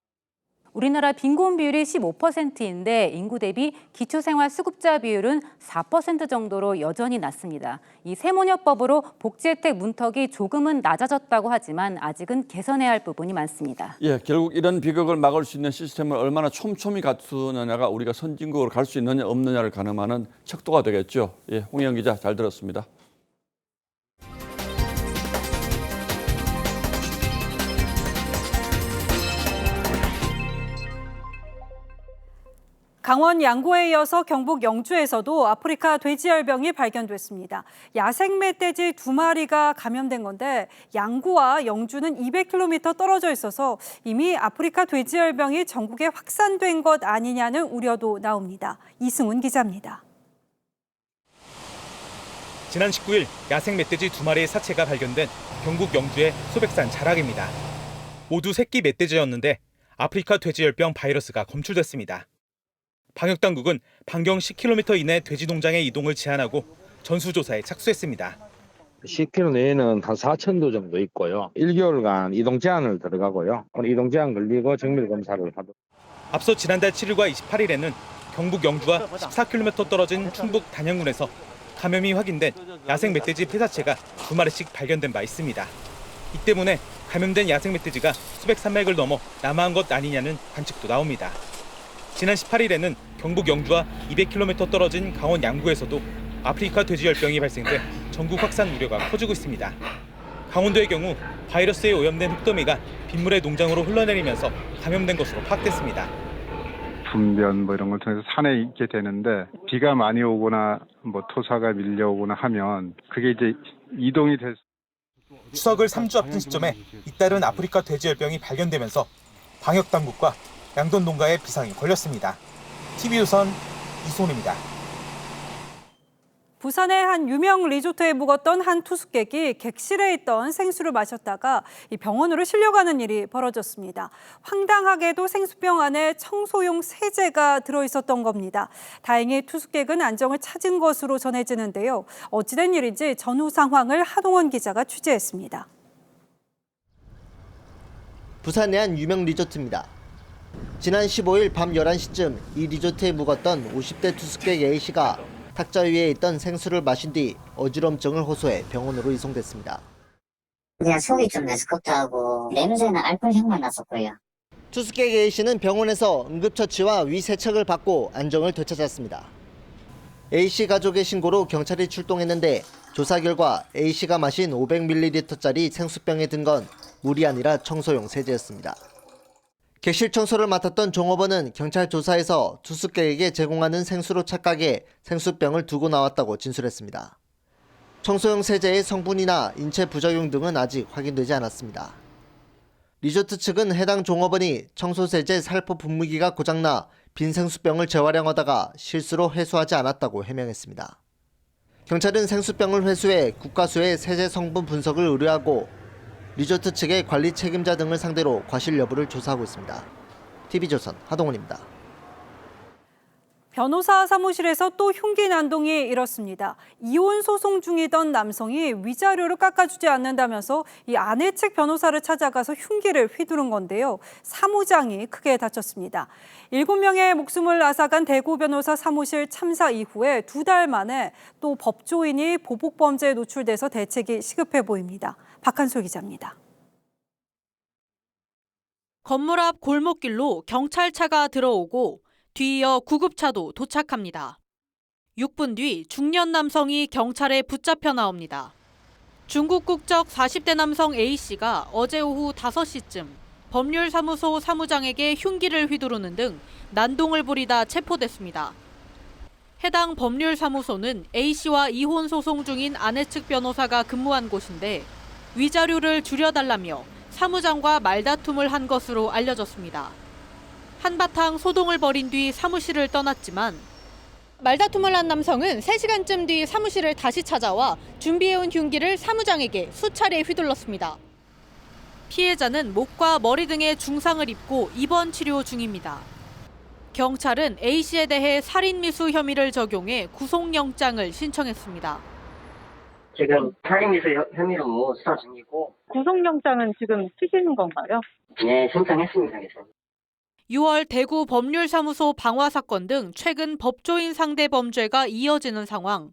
S5: 우리나라 빈곤 비율이 15%인데 인구 대비 기초생활수급자 비율은 4% 정도로 여전히 낮습니다. 이 세모녀법으로 복지혜택 문턱이 조금은 낮아졌다고 하지만 아직은 개선해야 할 부분이 많습니다.
S2: 예, 결국 이런 비극을 막을 수 있는 시스템을 얼마나 촘촘히 갖추느냐가 우리가 선진국으로 갈 수 있느냐 없느냐를 가늠하는 척도가 되겠죠. 예, 홍영 기자 잘 들었습니다.
S1: 강원 양구에 이어서 경북 영주에서도 아프리카 돼지열병이 발견됐습니다. 야생 멧돼지 2마리가 감염된 건데 양구와 영주는 200km 떨어져 있어서 이미 아프리카 돼지열병이 전국에 확산된 것 아니냐는 우려도 나옵니다. 이승훈 기자입니다.
S8: 지난 19일 야생 멧돼지 2마리의 사체가 발견된 경북 영주의 소백산 자락입니다. 모두 새끼 멧돼지였는데 아프리카 돼지열병 바이러스가 검출됐습니다. 방역당국은 반경 10km 이내 돼지 농장의 이동을 제한하고 전수조사에 착수했습니다.
S9: 10km 내에는 한 4,000도 정도 있고요. 1개월간 이동 제한을 들어가고요. 이동 제한 걸리고 정밀 검사를 하도록.
S8: 앞서 지난달 7일과 28일에는 경북 영주와 14km 떨어진 충북 단양군에서 감염이 확인된 야생 멧돼지 폐사체가 2마리씩 발견된 바 있습니다. 이 때문에 감염된 야생 멧돼지가 수백 산맥을 넘어 남아한 것 아니냐는 관측도 나옵니다. 지난 18일에는 경북 영주와 200km 떨어진 강원 양구에서도 아프리카 돼지열병이 발생돼 전국 확산 우려가 커지고 있습니다. 강원도의 경우 바이러스에 오염된 흙더미가 빗물의 농장으로 흘러내리면서 감염된 것으로 파악됐습니다.
S10: 분변 이런 걸 통해서 산에 있게 되는데 비가 많이 오거나 토사가 밀려오거나 하면 그게 이제 이동이 될
S8: 추석을 3주 앞둔 시점에 잇따른 아프리카 돼지열병이 발견되면서 방역당국과 양돈 농가에 비상이 걸렸습니다. TV조선 이소은입니다.
S1: 부산의 한 유명 리조트에 묵었던 한 투숙객이 객실에 있던 생수를 마셨다가 병원으로 실려가는 일이 벌어졌습니다. 황당하게도 생수병 안에 청소용 세제가 들어있었던 겁니다. 다행히 투숙객은 안정을 찾은 것으로 전해지는데요. 어찌된 일인지 전후 상황을 하동원 기자가 취재했습니다.
S11: 부산의 한 유명 리조트입니다. 지난 15일 밤 11시쯤 이 리조트에 묵었던 50대 투숙객 A씨가 탁자 위에 있던 생수를 마신 뒤 어지럼증을 호소해 병원으로 이송됐습니다.
S19: 그냥 속이 좀 메스껍다 하고 냄새나 알코올 향만 났었고요.
S11: 투숙객 A씨는 병원에서 응급처치와 위세척을 받고 안정을 되찾았습니다. A씨 가족의 신고로 경찰이 출동했는데 조사 결과 A씨가 마신 500ml짜리 생수병에 든 건 물이 아니라 청소용 세제였습니다. 객실 청소를 맡았던 종업원은 경찰 조사에서 투숙객에게 제공하는 생수로 착각해 생수병을 두고 나왔다고 진술했습니다. 청소용 세제의 성분이나 인체 부작용 등은 아직 확인되지 않았습니다. 리조트 측은 해당 종업원이 청소세제 살포 분무기가 고장나 빈 생수병을 재활용하다가 실수로 회수하지 않았다고 해명했습니다. 경찰은 생수병을 회수해 국가수에 세제 성분 분석을 의뢰하고 리조트 측의 관리 책임자 등을 상대로 과실 여부를 조사하고 있습니다. TV조선 하동훈입니다.
S1: 변호사 사무실에서 또 흉기 난동이 일었습니다. 이혼 소송 중이던 남성이 위자료를 깎아주지 않는다면서 이 아내 측 변호사를 찾아가서 흉기를 휘두른 건데요. 사무장이 크게 다쳤습니다. 7명의 목숨을 앗아간 대구 변호사 사무실 참사 이후에 2달 만에 또 법조인이 보복 범죄에 노출돼서 대책이 시급해 보입니다. 박한솔 기자입니다.
S22: 건물 앞 골목길로 경찰차가 들어오고 뒤이어 구급차도 도착합니다. 6분 뒤 중년 남성이 경찰에 붙잡혀 나옵니다. 중국 국적 40대 남성 A씨가 어제 오후 5시쯤 법률사무소 사무장에게 흉기를 휘두르는 등 난동을 부리다 체포됐습니다. 해당 법률사무소는 A씨와 이혼 소송 중인 아내 측 변호사가 근무한 곳인데 위자료를 줄여달라며 사무장과 말다툼을 한 것으로 알려졌습니다. 한바탕 소동을 벌인 뒤 사무실을 떠났지만 말다툼을 한 남성은 3시간쯤 뒤 사무실을 다시 찾아와 준비해온 흉기를 사무장에게 수차례 휘둘렀습니다. 피해자는 목과 머리 등에 중상을 입고 입원 치료 중입니다. 경찰은 A씨에 대해 살인미수 혐의를 적용해 구속영장을 신청했습니다.
S19: 지금 살인미수 혐의로 수사 중이고
S25: 구속영장은 지금 쓰시는 건가요?
S19: 네, 신청했습니다. 그래서.
S12: 6월 대구 법률사무소 방화 사건 등 최근 법조인 상대 범죄가 이어지는 상황.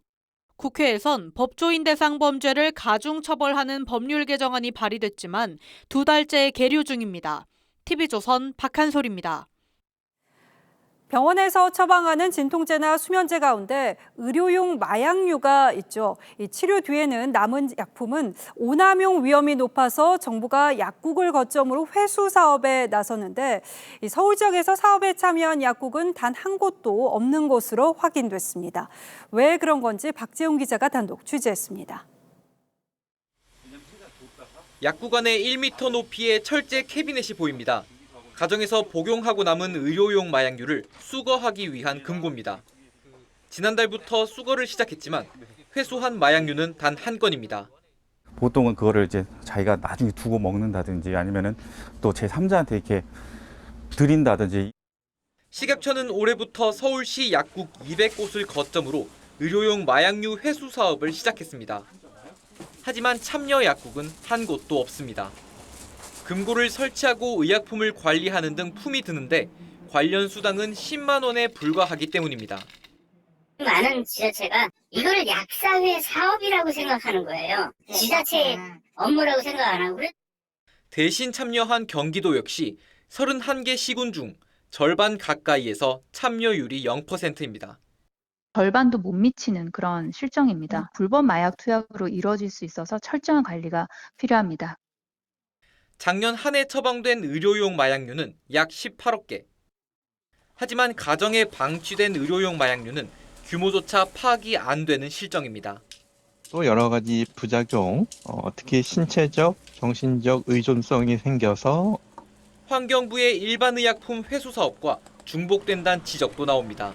S12: 국회에선 법조인 대상 범죄를 가중 처벌하는 법률 개정안이 발의됐지만 2달째 계류 중입니다. TV조선 박한솔입니다.
S1: 병원에서 처방하는 진통제나 수면제 가운데 의료용 마약류가 있죠. 이 치료 뒤에는 남은 약품은 오남용 위험이 높아서 정부가 약국을 거점으로 회수 사업에 나섰는데 이 서울 지역에서 사업에 참여한 약국은 단 한 곳도 없는 것으로 확인됐습니다. 왜 그런 건지 박재훈 기자가 단독 취재했습니다.
S13: 약국 안에 1m 높이의 철제 캐비넷이 보입니다. 가정에서 복용하고 남은 의료용 마약류를 수거하기 위한 금고입니다. 지난달부터 수거를 시작했지만 회수한 마약류는 단 한 건입니다.
S14: 보통은 그거를 이제 자기가 나중에 두고 먹는다든지 아니면은 또 제3자한테 이렇게 드린다든지.
S13: 식약처는 올해부터 서울시 약국 200곳을 거점으로 의료용 마약류 회수 사업을 시작했습니다. 하지만 참여 약국은 한 곳도 없습니다. 금고를 설치하고 의약품을 관리하는 등 품이 드는데 관련 수당은 10만 원에 불과하기 때문입니다.
S19: 많은 지자체가 이거를 약사회 사업이라고 생각하는 거예요. 지자체 업무라고 생각 안 하고.
S13: 대신 참여한 경기도 역시 31개 시군 중 절반 가까이에서 참여율이 0%입니다.
S15: 절반도 못 미치는 그런 실정입니다. 불법 마약 투약으로 이루어질 수 있어서 철저한 관리가 필요합니다.
S13: 작년 한 해 처방된 의료용 마약류는 약 18억 개. 하지만 가정에 방치된 의료용 마약류는 규모조차 파악이 안 되는 실정입니다.
S16: 또 여러 가지 부작용, 특히 신체적, 정신적 의존성이 생겨서
S13: 환경부의 일반의약품 회수 사업과 중복된다는 지적도 나옵니다.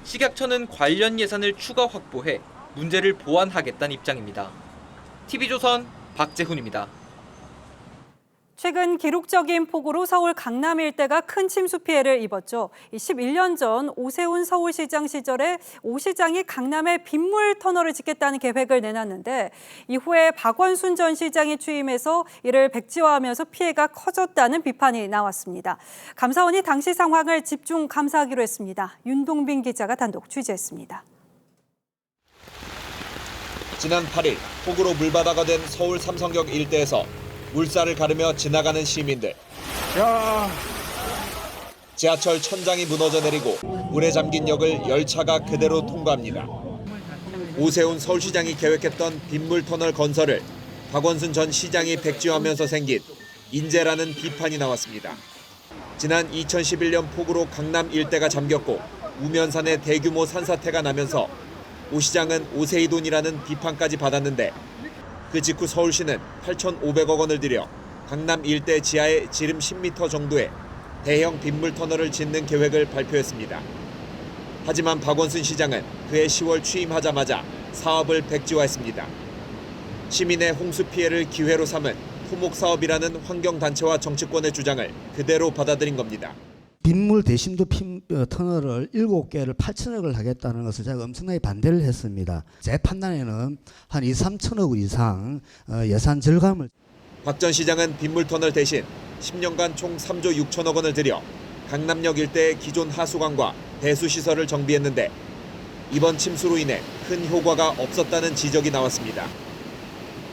S13: 식약처는 관련 예산을 추가 확보해 문제를 보완하겠다는 입장입니다. TV조선 박재훈입니다.
S1: 최근 기록적인 폭우로 서울 강남 일대가 큰 침수 피해를 입었죠. 11년 전 오세훈 서울시장 시절에 오 시장이 강남에 빗물 터널을 짓겠다는 계획을 내놨는데 이후에 박원순 전 시장이 취임해서 이를 백지화하면서 피해가 커졌다는 비판이 나왔습니다. 감사원이 당시 상황을 집중 감사하기로 했습니다. 윤동빈 기자가 단독 취재했습니다.
S26: 지난 8일 폭우로 물바다가 된 서울 삼성역 일대에서 물살을 가르며 지나가는 시민들. 지하철 천장이 무너져 내리고 물에 잠긴 역을 열차가 그대로 통과합니다. 오세훈 서울시장이 계획했던 빗물터널 건설을 박원순 전 시장이 백지화하면서 생긴 인재라는 비판이 나왔습니다. 지난 2011년 폭우로 강남 일대가 잠겼고 우면산에 대규모 산사태가 나면서 오 시장은 오세희 돈이라는 비판까지 받았는데 그 직후 서울시는 8,500억 원을 들여 강남 일대 지하에 지름 10m 정도의 대형 빗물터널을 짓는 계획을 발표했습니다. 하지만 박원순 시장은 그해 10월 취임하자마자 사업을 백지화했습니다. 시민의 홍수 피해를 기회로 삼은 토목사업이라는 환경단체와 정치권의 주장을 그대로 받아들인 겁니다.
S27: 빗물 대심도 터널을 7개를 8천억을 하겠다는 것을 제가 엄청나게 반대를 했습니다. 제 판단에는 한 2, 3천억 이상 예산 절감을.
S26: 박 전 시장은 빗물터널 대신 10년간 총 3조 6천억 원을 들여 강남역 일대의 기존 하수관과 배수시설을 정비했는데 이번 침수로 인해 큰 효과가 없었다는 지적이 나왔습니다.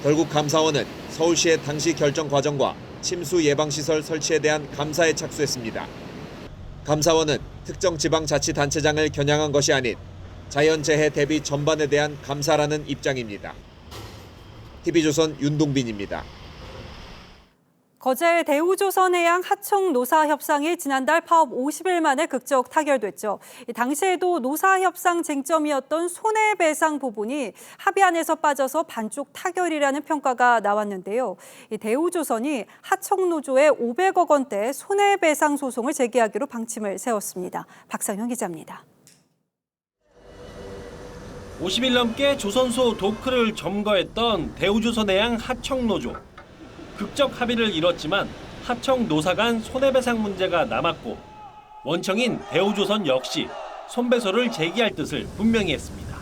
S26: 결국 감사원은 서울시의 당시 결정 과정과 침수 예방시설 설치에 대한 감사에 착수했습니다. 감사원은 특정 지방자치단체장을 겨냥한 것이 아닌 자연재해 대비 전반에 대한 감사라는 입장입니다. TV조선 윤동빈입니다.
S1: 거제 대우조선해양 하청 노사 협상이 지난달 파업 50일 만에 극적 타결됐죠. 당시에도 노사 협상 쟁점이었던 손해배상 부분이 합의안에서 빠져서 반쪽 타결이라는 평가가 나왔는데요. 대우조선이 하청노조에 500억 원대 손해배상 소송을 제기하기로 방침을 세웠습니다. 박상현 기자입니다.
S28: 50일 넘게 조선소 도크를 점거했던 대우조선해양 하청노조. 극적 합의를 이뤘지만 하청 노사 간 손해배상 문제가 남았고 원청인 대우조선 역시 손배소를 제기할 뜻을 분명히 했습니다.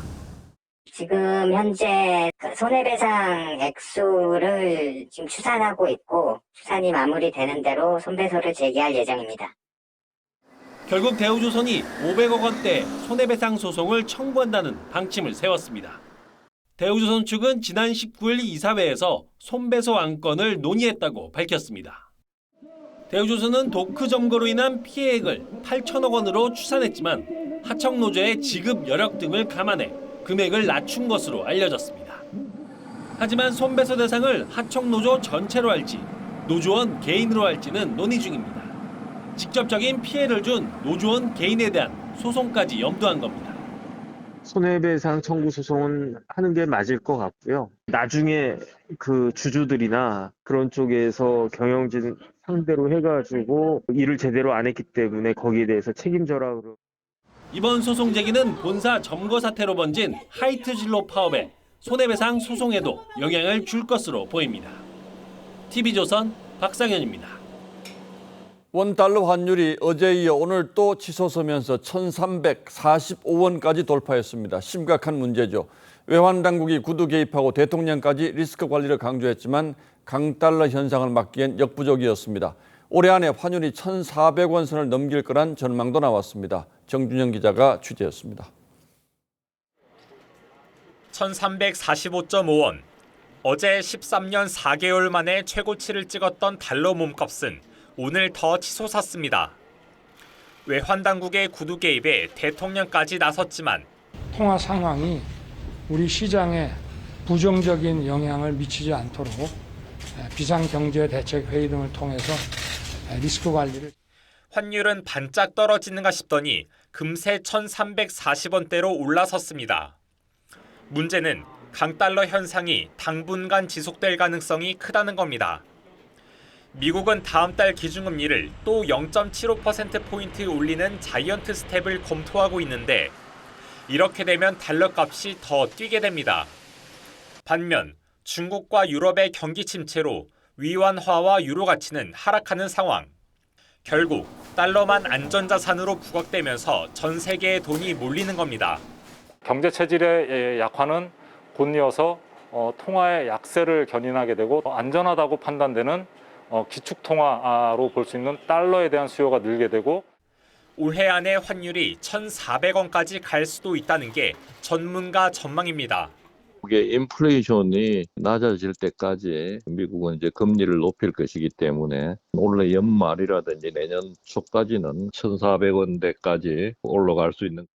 S19: 지금 현재 손해배상 액수를 지금 추산하고 있고 추산이 마무리되는 대로 손배소를 제기할 예정입니다.
S28: 결국 대우조선이 500억 원대 손해배상 소송을 청구한다는 방침을 세웠습니다. 대우조선 측은 지난 19일 이사회에서 손배소 안건을 논의했다고 밝혔습니다. 대우조선은 도크 점거로 인한 피해액을 8천억 원으로 추산했지만 하청노조의 지급 여력 등을 감안해 금액을 낮춘 것으로 알려졌습니다. 하지만 손배소 대상을 하청노조 전체로 할지 노조원 개인으로 할지는 논의 중입니다. 직접적인 피해를 준 노조원 개인에 대한 소송까지 염두한 겁니다.
S4: 손해배상 청구 소송은 하는 게 맞을 것 같고요. 나중에 그 주주들이나 그런 쪽에서 경영진 상대로 해가지고 일을 제대로 안 했기 때문에 거기에 대해서 책임져라.
S28: 이번 소송 제기는 본사 점거 사태로 번진 하이트 진로 파업에 손해배상 소송에도 영향을 줄 것으로 보입니다. TV조선 박상현입니다.
S2: 원달러 환율이 어제 이어 오늘 또 치솟으면서 1,345원까지 돌파했습니다. 심각한 문제죠. 외환 당국이 구두 개입하고 대통령까지 리스크 관리를 강조했지만 강달러 현상을 막기엔 역부족이었습니다. 올해 안에 환율이 1,400원 선을 넘길 거란 전망도 나왔습니다. 정준영 기자가 취재했습니다.
S3: 1,345.5원. 어제 13년 4개월 만에 최고치를 찍었던 달러 몸값은 오늘 더 치솟았습니다. 외환 당국의 구두 개입에 대통령까지 나섰지만
S6: 통화 상황이 우리 시장에 부정적인 영향을 미치지 않도록 비상경제대책회의 등을 통해서 리스크 관리를.
S3: 환율은 반짝 떨어지는가 싶더니 금세 1,340원대로 올라섰습니다. 문제는 강달러 현상이 당분간 지속될 가능성이 크다는 겁니다. 미국은 다음 달 기준금리를 또 0.75%포인트 올리는 자이언트 스텝을 검토하고 있는데 이렇게 되면 달러 값이 더 뛰게 됩니다. 반면 중국과 유럽의 경기 침체로 위안화와 유로 가치는 하락하는 상황. 결국 달러만 안전자산으로 부각되면서 전 세계의 돈이 몰리는 겁니다.
S17: 경제 체질의 약화는 곧이어서 통화의 약세를 견인하게 되고 안전하다고 판단되는 기축통화로 볼 수 있는 달러에 대한 수요가 늘게 되고
S3: 올해 안에 환율이 1,400원까지 갈 수도 있다는 게 전문가 전망입니다.
S18: 그게 인플레이션이 낮아질 때까지 미국은 이제 금리를 높일 것이기 때문에 올해 연말이라든지 내년 초까지는 1,400원대까지 올라갈 수 있는.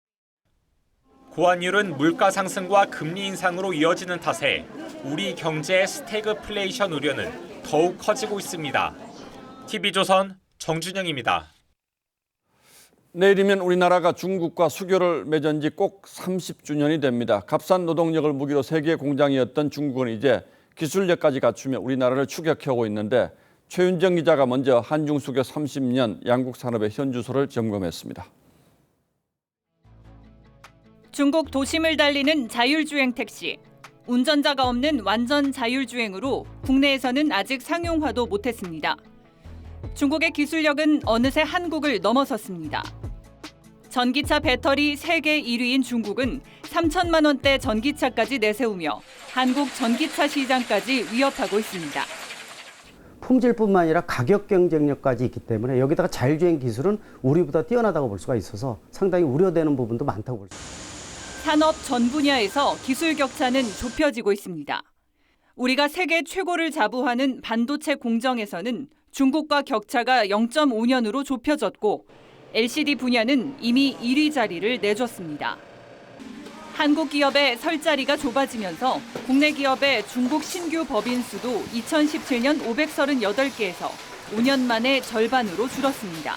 S3: 고환율은 물가 상승과 금리 인상으로 이어지는 탓에 우리 경제의 스태그플레이션 우려는 더욱 커지고 있습니다. TV조선 정준영입니다.
S2: 내일이면 우리나라가 중국과 수교를 맺은 지 꼭 30주년이 됩니다. 값싼 노동력을 무기로 세계 공장이었던 중국은 이제 기술력까지 갖추며 우리나라를 추격하고 있는데 최윤정 기자가 먼저 한중수교 30년 양국 산업의 현주소를 점검했습니다.
S22: 중국 도심을 달리는 자율주행 택시. 운전자가 없는 완전 자율주행으로 국내에서는 아직 상용화도 못했습니다. 중국의 기술력은 어느새 한국을 넘어섰습니다. 전기차 배터리 세계 1위인 중국은 3천만 원대 전기차까지 내세우며 한국 전기차 시장까지 위협하고 있습니다.
S20: 품질뿐만 아니라 가격 경쟁력까지 있기 때문에 여기다가 자율주행 기술은 우리보다 뛰어나다고 볼 수가 있어서 상당히 우려되는 부분도 많다고 볼 수 있습니다.
S22: 산업 전 분야에서 기술 격차는 좁혀지고 있습니다. 우리가 세계 최고를 자부하는 반도체 공정에서는 중국과 격차가 0.5년으로 좁혀졌고 LCD 분야는 이미 1위 자리를 내줬습니다. 한국 기업의 설 자리가 좁아지면서 국내 기업의 중국 신규 법인 수도 2017년 538개에서 5년 만에 절반으로 줄었습니다.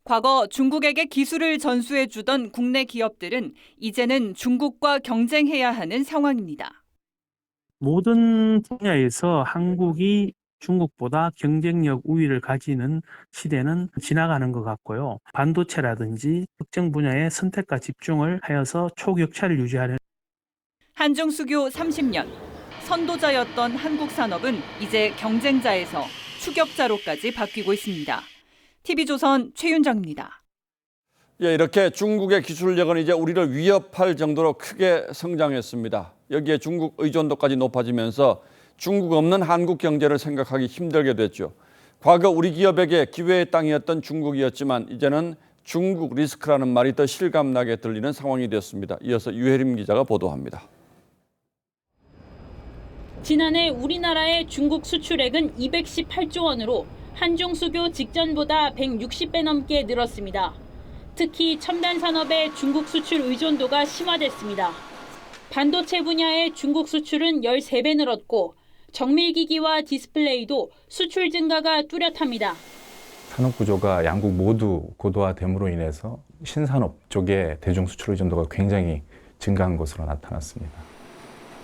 S22: 과거 중국에게 기술을 전수해주던 국내 기업들은 이제는 중국과 경쟁해야 하는 상황입니다.
S21: 모든 분야에서 한국이 중국보다 경쟁력 우위를 가지는 시대는 지나가는 것 같고요. 반도체라든지 특정 분야의 선택과 집중을 하여서 초격차를 유지하는.
S22: 한중수교 30년, 선도자였던 한국 산업은 이제 경쟁자에서 추격자로까지 바뀌고 있습니다. TV조선 최윤정입니다.
S2: 이렇게 중국의 기술력은 이제 우리를 위협할 정도로 크게 성장했습니다. 여기에 중국 의존도까지 높아지면서 중국 없는 한국 경제를 생각하기 힘들게 됐죠. 과거 우리 기업에게 기회의 땅이었던 중국이었지만 이제는 중국 리스크라는 말이 더 실감나게 들리는 상황이 되었습니다. 이어서 유혜림 기자가 보도합니다.
S5: 지난해 우리나라의 중국 수출액은 218조 원으로 한중 수교 직전보다 160배 넘게 늘었습니다. 특히 첨단 산업의 중국 수출 의존도가 심화됐습니다. 반도체 분야의 중국 수출은 13배 늘었고 정밀기기와 디스플레이도 수출 증가가 뚜렷합니다.
S7: 산업 구조가 양국 모두 고도화됨으로 인해서 신산업 쪽의 대중 수출 의존도가 굉장히 증가한 것으로 나타났습니다.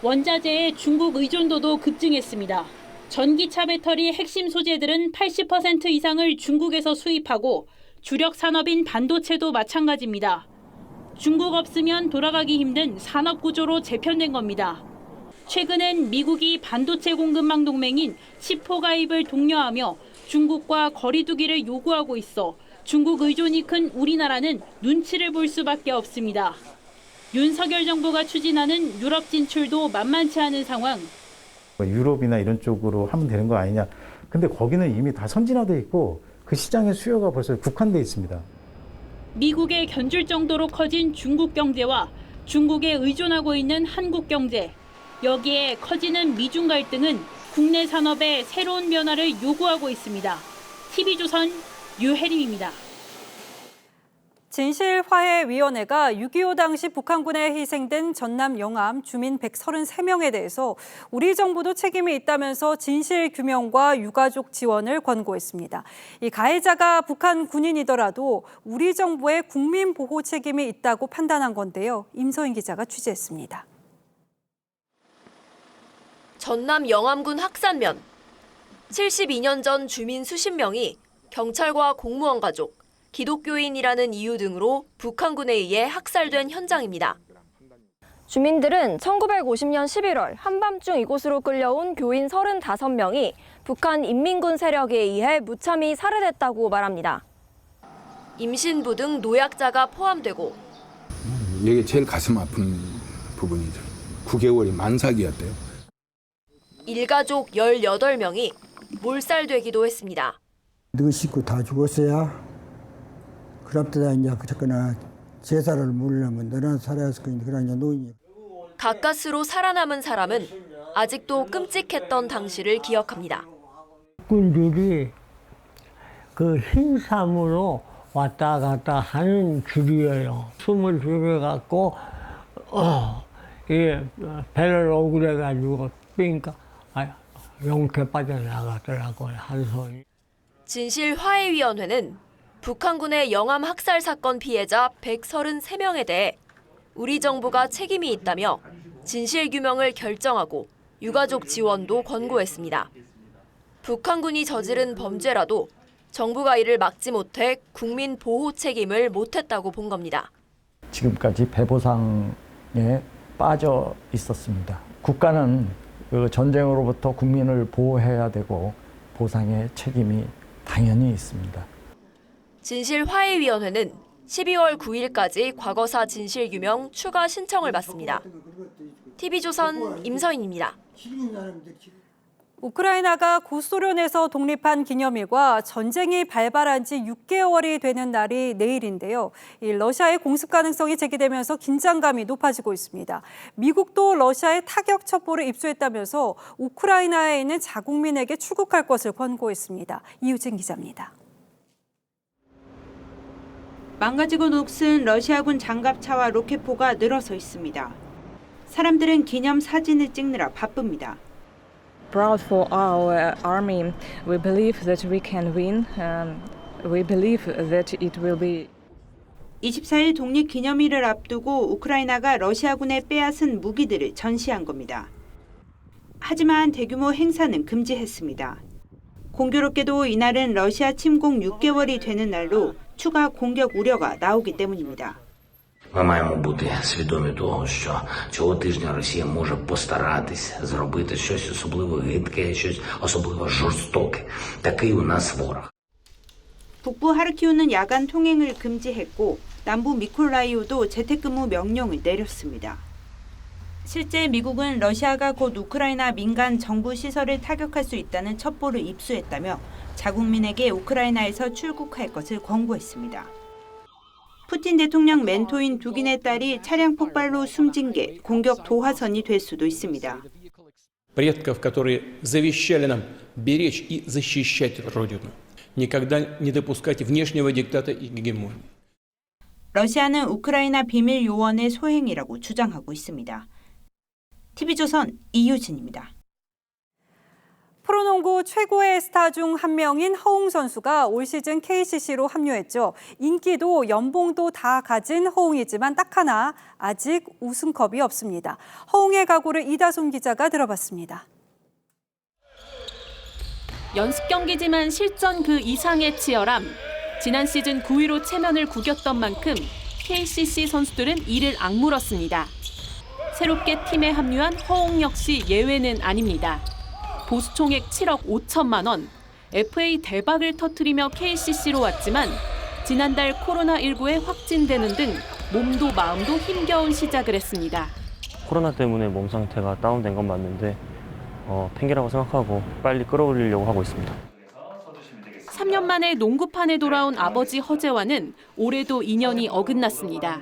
S5: 원자재의 중국 의존도도 급증했습니다. 전기차 배터리 핵심 소재들은 80% 이상을 중국에서 수입하고 주력 산업인 반도체도 마찬가지입니다. 중국 없으면 돌아가기 힘든 산업 구조로 재편된 겁니다. 최근엔 미국이 반도체 공급망 동맹인 치포 가입을 독려하며 중국과 거리 두기를 요구하고 있어 중국 의존이 큰 우리나라는 눈치를 볼 수밖에 없습니다. 윤석열 정부가 추진하는 유럽 진출도 만만치 않은 상황.
S8: 유럽이나 이런 쪽으로 하면 되는 거 아니냐. 근데 거기는 이미 다 선진화돼 있고 그 시장의 수요가 벌써 국한돼 있습니다.
S5: 미국에 견줄 정도로 커진 중국 경제와 중국에 의존하고 있는 한국 경제. 여기에 커지는 미중 갈등은 국내 산업의 새로운 변화를 요구하고 있습니다. TV조선 유혜림입니다.
S1: 진실화해위원회가 6.25 당시 북한군에 희생된 전남 영암 주민 133명에 대해서 우리 정부도 책임이 있다면서 진실규명과 유가족 지원을 권고했습니다. 이 가해자가 북한 군인이더라도 우리 정부의 국민보호 책임이 있다고 판단한 건데요. 임서인 기자가 취재했습니다.
S9: 전남 영암군 학산면. 72년 전 주민 수십 명이 경찰과 공무원 가족, 기독교인이라는 이유 등으로 북한군에 의해 학살된 현장입니다.
S10: 주민들은 1950년 11월 한밤중 이곳으로 끌려온 교인 35명이 북한 인민군 세력에 의해 무참히 살해됐다고 말합니다.
S9: 임신부 등 노약자가 포함되고
S11: 이게 제일 가슴 아픈 부분이죠. 9개월이 만삭이었대요.
S9: 일가족 18명이 몰살되기도 했습니다.
S23: 너 식구 다 죽었어야 그럽다 이제 그렇거나 제사를 물려면 너는 살아야을 거니 그러냐 노인이.
S9: 가까스로 살아남은 사람은 아직도 끔찍했던 당시를 기억합니다.
S24: 군들이 그 흰삼으로 왔다 갔다 하는 줄이에요. 숨을 줄여갖고 배를 오그려가지고 그러니까 용태 빠져나가더라고요. 한 손이.
S9: 진실화해위원회는 북한군의 영암 학살 사건 피해자 133명에 대해 우리 정부가 책임이 있다며 진실규명을 결정하고 유가족 지원도 권고했습니다. 북한군이 저지른 범죄라도 정부가 이를 막지 못해 국민 보호 책임을 못했다고 본 겁니다.
S29: 지금까지 배보상에 빠져 있었습니다. 국가는 그 전쟁으로부터 국민을 보호해야 되고 보상의 책임이 당연히 있습니다.
S9: 진실화해위원회는 12월 9일까지 과거사 진실규명 추가 신청을 받습니다. TV조선 임서인입니다.
S1: 우크라이나가 구소련에서 독립한 기념일과 전쟁이 발발한 지 6개월이 되는 날이 내일인데요. 이 러시아의 공습 가능성이 제기되면서 긴장감이 높아지고 있습니다. 미국도 러시아의 타격 첩보를 입수했다면서 우크라이나에 있는 자국민에게 출국할 것을 권고했습니다. 이유진 기자입니다.
S30: 망가지고 녹슨 러시아군 장갑차와 로켓포가 늘어서 있습니다. 사람들은 기념 사진을 찍느라 바쁩니다.
S31: Proud for our army. We believe that we can win. We believe that it will be.
S30: 24일 독립기념일을 앞두고 우크라이나가 러시아군에 빼앗은 무기들을 전시한 겁니다. 하지만 대규모 행사는 금지했습니다. 공교롭게도 이날은 러시아 침공 6개월이 되는 날로 추가 공격 우려가 나오기 때문입니다.
S32: Ми маємо бути свідомі того, що цього тижня Росія може постаратись зробити щось особливо гидке, щось особливо жорстоке. Такий у нас ворог.
S30: 북부 하르키우는 야간 통행을 금지했고 남부 미콜라이오도 재택근무 명령을 내렸습니다. 실제 미국은 러시아가 곧 우크라이나 민간 정부 시설을 타격할 수 있다는 첩보를 입수했다며 자국민에게 우크라이나에서 출국할 것을 권고했습니다. 푸틴 대통령 멘토인 두긴의 딸이 차량 폭발로 숨진 게 공격 도화선이 될 수도 있습니다.
S4: предков, которые завещали нам беречь и защищать Родину. Никогда не допускать внешнего диктата и гегемонии.
S30: 러시아는 우크라이나 비밀 요원의 소행이라고 주장하고 있습니다. TV조선 이유진입니다.
S1: 프로농구 최고의 스타 중 한 명인 허웅 선수가 올 시즌 KCC로 합류했죠. 인기도 연봉도 다 가진 허웅이지만 딱 하나 아직 우승컵이 없습니다. 허웅의 각오를 이다솜 기자가 들어봤습니다.
S5: 연습 경기지만 실전 그 이상의 치열함. 지난 시즌 9위로 체면을 구겼던 만큼 KCC 선수들은 이를 악물었습니다. 새롭게 팀에 합류한 허웅 역시 예외는 아닙니다. 보수 총액 7억 5천만 원, FA 대박을 터뜨리며 KCC로 왔지만 지난달 코로나19에 확진되는 등 몸도 마음도 힘겨운 시작을 했습니다.
S6: 코로나 때문에 몸 상태가 다운된 건 맞는데 핑계라고 생각하고 빨리 끌어올리려고 하고 있습니다.
S5: 3년 만에 농구판에 돌아온 아버지 허재환은 올해도 인연이 어긋났습니다.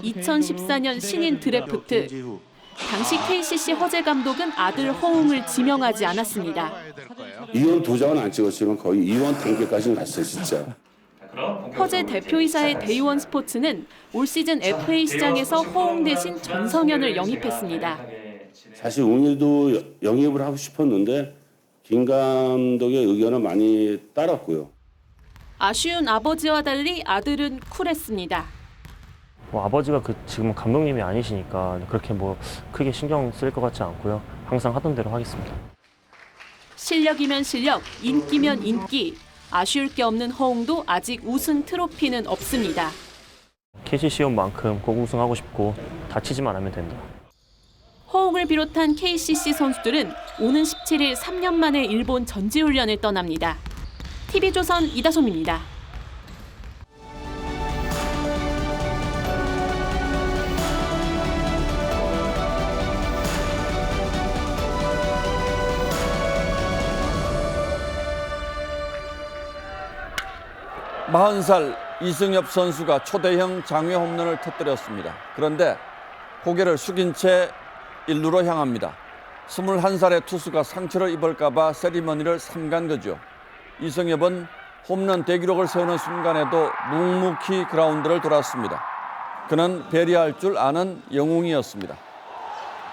S5: 2014년 신인 드래프트. 당시 KCC 허재 감독은 아들 허웅을 지명하지 않았습니다.
S12: 이원 2장은 안 찍었지만 거의 이원 단계까지는 갔어요, 진짜.
S5: 허재 대표이사의 데이원 스포츠는 올 시즌 FA 시장에서 허웅 대신 전성현을 영입했습니다.
S12: 사실 웅이도 영입을 하고 싶었는데 김 감독의 의견을 많이 따랐고요.
S5: 아쉬운 아버지와 달리 아들은 쿨했습니다.
S6: 아버지가 지금은 감독님이 아니시니까 그렇게 크게 신경 쓸 것 같지 않고요. 항상 하던 대로 하겠습니다.
S5: 실력이면 실력, 인기면 인기. 아쉬울 게 없는 허웅도 아직 우승 트로피는 없습니다.
S6: KCC 온 만큼 꼭 우승하고 싶고 다치지만 않으면 된다.
S5: 허웅을 비롯한 KCC 선수들은 오는 17일 3년 만에 일본 전지훈련을 떠납니다. TV조선 이다솜입니다.
S2: 마흔 살 이승엽 선수가 초대형 장외 홈런을 터뜨렸습니다. 그런데 고개를 숙인 채 1루로 향합니다. 21살의 투수가 상처를 입을까 봐 세리머니를 삼간 거죠. 이승엽은 홈런 대기록을 세우는 순간에도 묵묵히 그라운드를 돌았습니다. 그는 배려할 줄 아는 영웅이었습니다.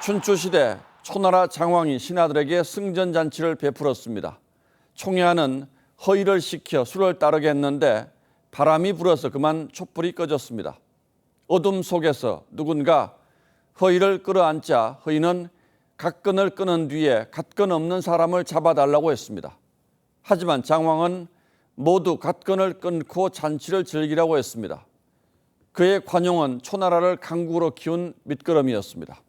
S2: 춘추시대 초나라 장왕이 신하들에게 승전잔치를 베풀었습니다. 총애하는 허위를 시켜 술을 따르게 했는데 바람이 불어서 그만 촛불이 꺼졌습니다. 어둠 속에서 누군가 허위를 끌어안자 허위는 갓끈을 끊은 뒤에 갓끈 없는 사람을 잡아달라고 했습니다. 하지만 장왕은 모두 갓끈을 끊고 잔치를 즐기라고 했습니다. 그의 관용은 초나라를 강국으로 키운 밑거름이었습니다.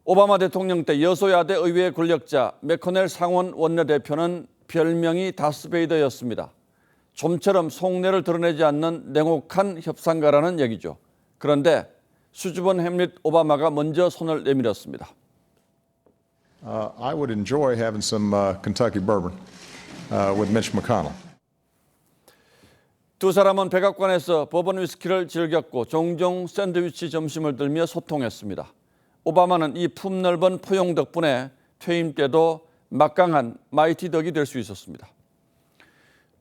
S2: 오바마 대통령 때 여소야대 의회 권력자 맥커넬 상원 원내대표는 별명이 다스베이더였습니다. 좀처럼 속내를 드러내지 않는 냉혹한 협상가라는 얘기죠. 그런데 수줍은 햄릿 오바마가 먼저 손을 내밀었습니다.
S13: I would enjoy having some Kentucky bourbon with Mitch McConnell.
S2: 두 사람은 백악관에서 버번 위스키를 즐겼고 종종 샌드위치 점심을 들며 소통했습니다. 오바마는 이 품넓은 포용 덕분에 퇴임 때도 막강한 마이티덕이 될 수 있었습니다.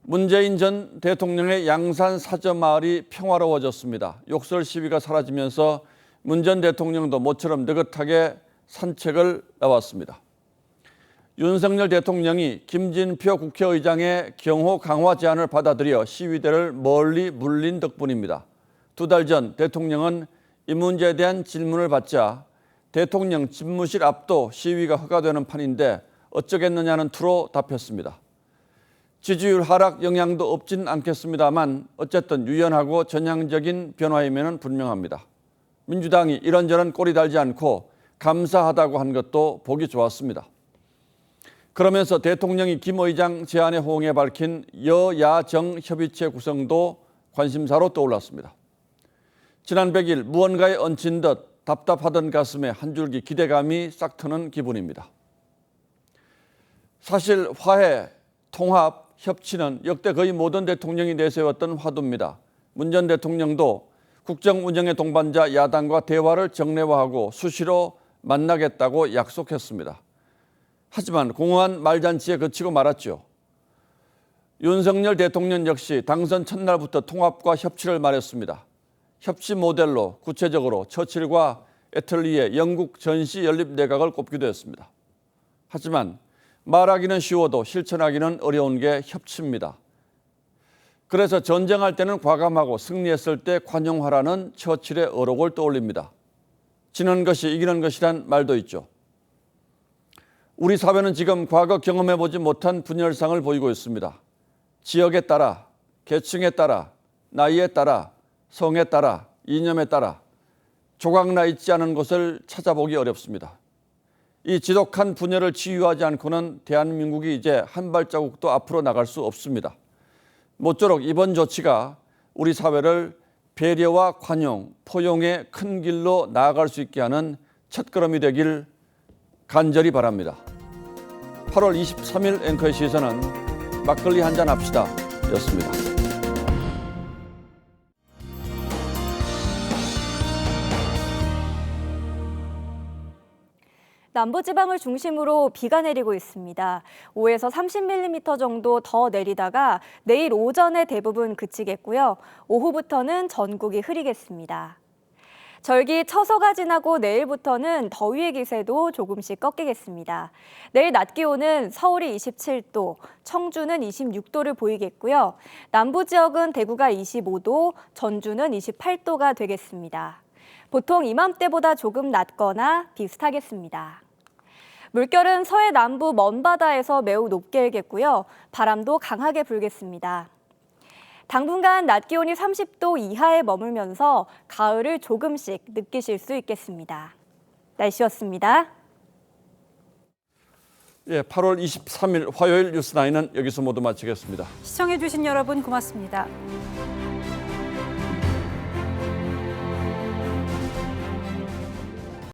S2: 문재인 전 대통령의 양산 사저마을이 평화로워졌습니다. 욕설 시위가 사라지면서 문 전 대통령도 모처럼 느긋하게 산책을 나왔습니다. 윤석열 대통령이 김진표 국회의장의 경호 강화 제안을 받아들여 시위대를 멀리 물린 덕분입니다. 2달 전 대통령은 이 문제에 대한 질문을 받자 대통령 집무실 앞도 시위가 허가되는 판인데 어쩌겠느냐는 투로 답했습니다. 지지율 하락 영향도 없진 않겠습니다만 어쨌든 유연하고 전향적인 변화임에는 분명합니다. 민주당이 이런저런 꼬리 달지 않고 감사하다고 한 것도 보기 좋았습니다. 그러면서 대통령이 김 의장 제안에 호응해 밝힌 여야정 협의체 구성도 관심사로 떠올랐습니다. 지난 100일 무언가에 얹힌 듯 답답하던 가슴에 한 줄기 기대감이 싹 트는 기분입니다. 사실 화해, 통합, 협치는 역대 거의 모든 대통령이 내세웠던 화두입니다. 문 전 대통령도 국정 운영의 동반자 야당과 대화를 정례화하고 수시로 만나겠다고 약속했습니다. 하지만 공허한 말잔치에 그치고 말았죠. 윤석열 대통령 역시 당선 첫날부터 통합과 협치를 말했습니다. 협치 모델로 구체적으로 처칠과 애틀리에 영국 전시 연립 내각을 꼽기도 했습니다. 하지만 말하기는 쉬워도 실천하기는 어려운 게 협치입니다. 그래서 전쟁할 때는 과감하고 승리했을 때 관용하라는 처칠의 어록을 떠올립니다. 지는 것이 이기는 것이란 말도 있죠. 우리 사회는 지금 과거 경험해보지 못한 분열상을 보이고 있습니다. 지역에 따라, 계층에 따라, 나이에 따라, 성에 따라, 이념에 따라 조각나 있지 않은 곳을 찾아보기 어렵습니다. 이 지독한 분열을 치유하지 않고는 대한민국이 이제 한 발자국도 앞으로 나갈 수 없습니다. 모쪼록 이번 조치가 우리 사회를 배려와 관용, 포용의 큰 길로 나아갈 수 있게 하는 첫걸음이 되길 간절히 바랍니다. 8월 23일 앵커의 시선은 막걸리 한잔 합시다 였습니다.
S10: 남부지방을 중심으로 비가 내리고 있습니다. 5에서 30mm 정도 더 내리다가 내일 오전에 대부분 그치겠고요. 오후부터는 전국이 흐리겠습니다. 절기 처서가 지나고 내일부터는 더위의 기세도 조금씩 꺾이겠습니다. 내일 낮 기온은 서울이 27도, 청주는 26도를 보이겠고요. 남부 지역은 대구가 25도, 전주는 28도가 되겠습니다. 보통 이맘때보다 조금 낮거나 비슷하겠습니다. 물결은 서해 남부 먼바다에서 매우 높게 일겠고요. 바람도 강하게 불겠습니다. 당분간 낮 기온이 30도 이하에 머물면서 가을을 조금씩 느끼실 수 있겠습니다. 날씨였습니다.
S2: 8월 23일 화요일 뉴스9는 여기서 모두 마치겠습니다.
S1: 시청해주신 여러분 고맙습니다.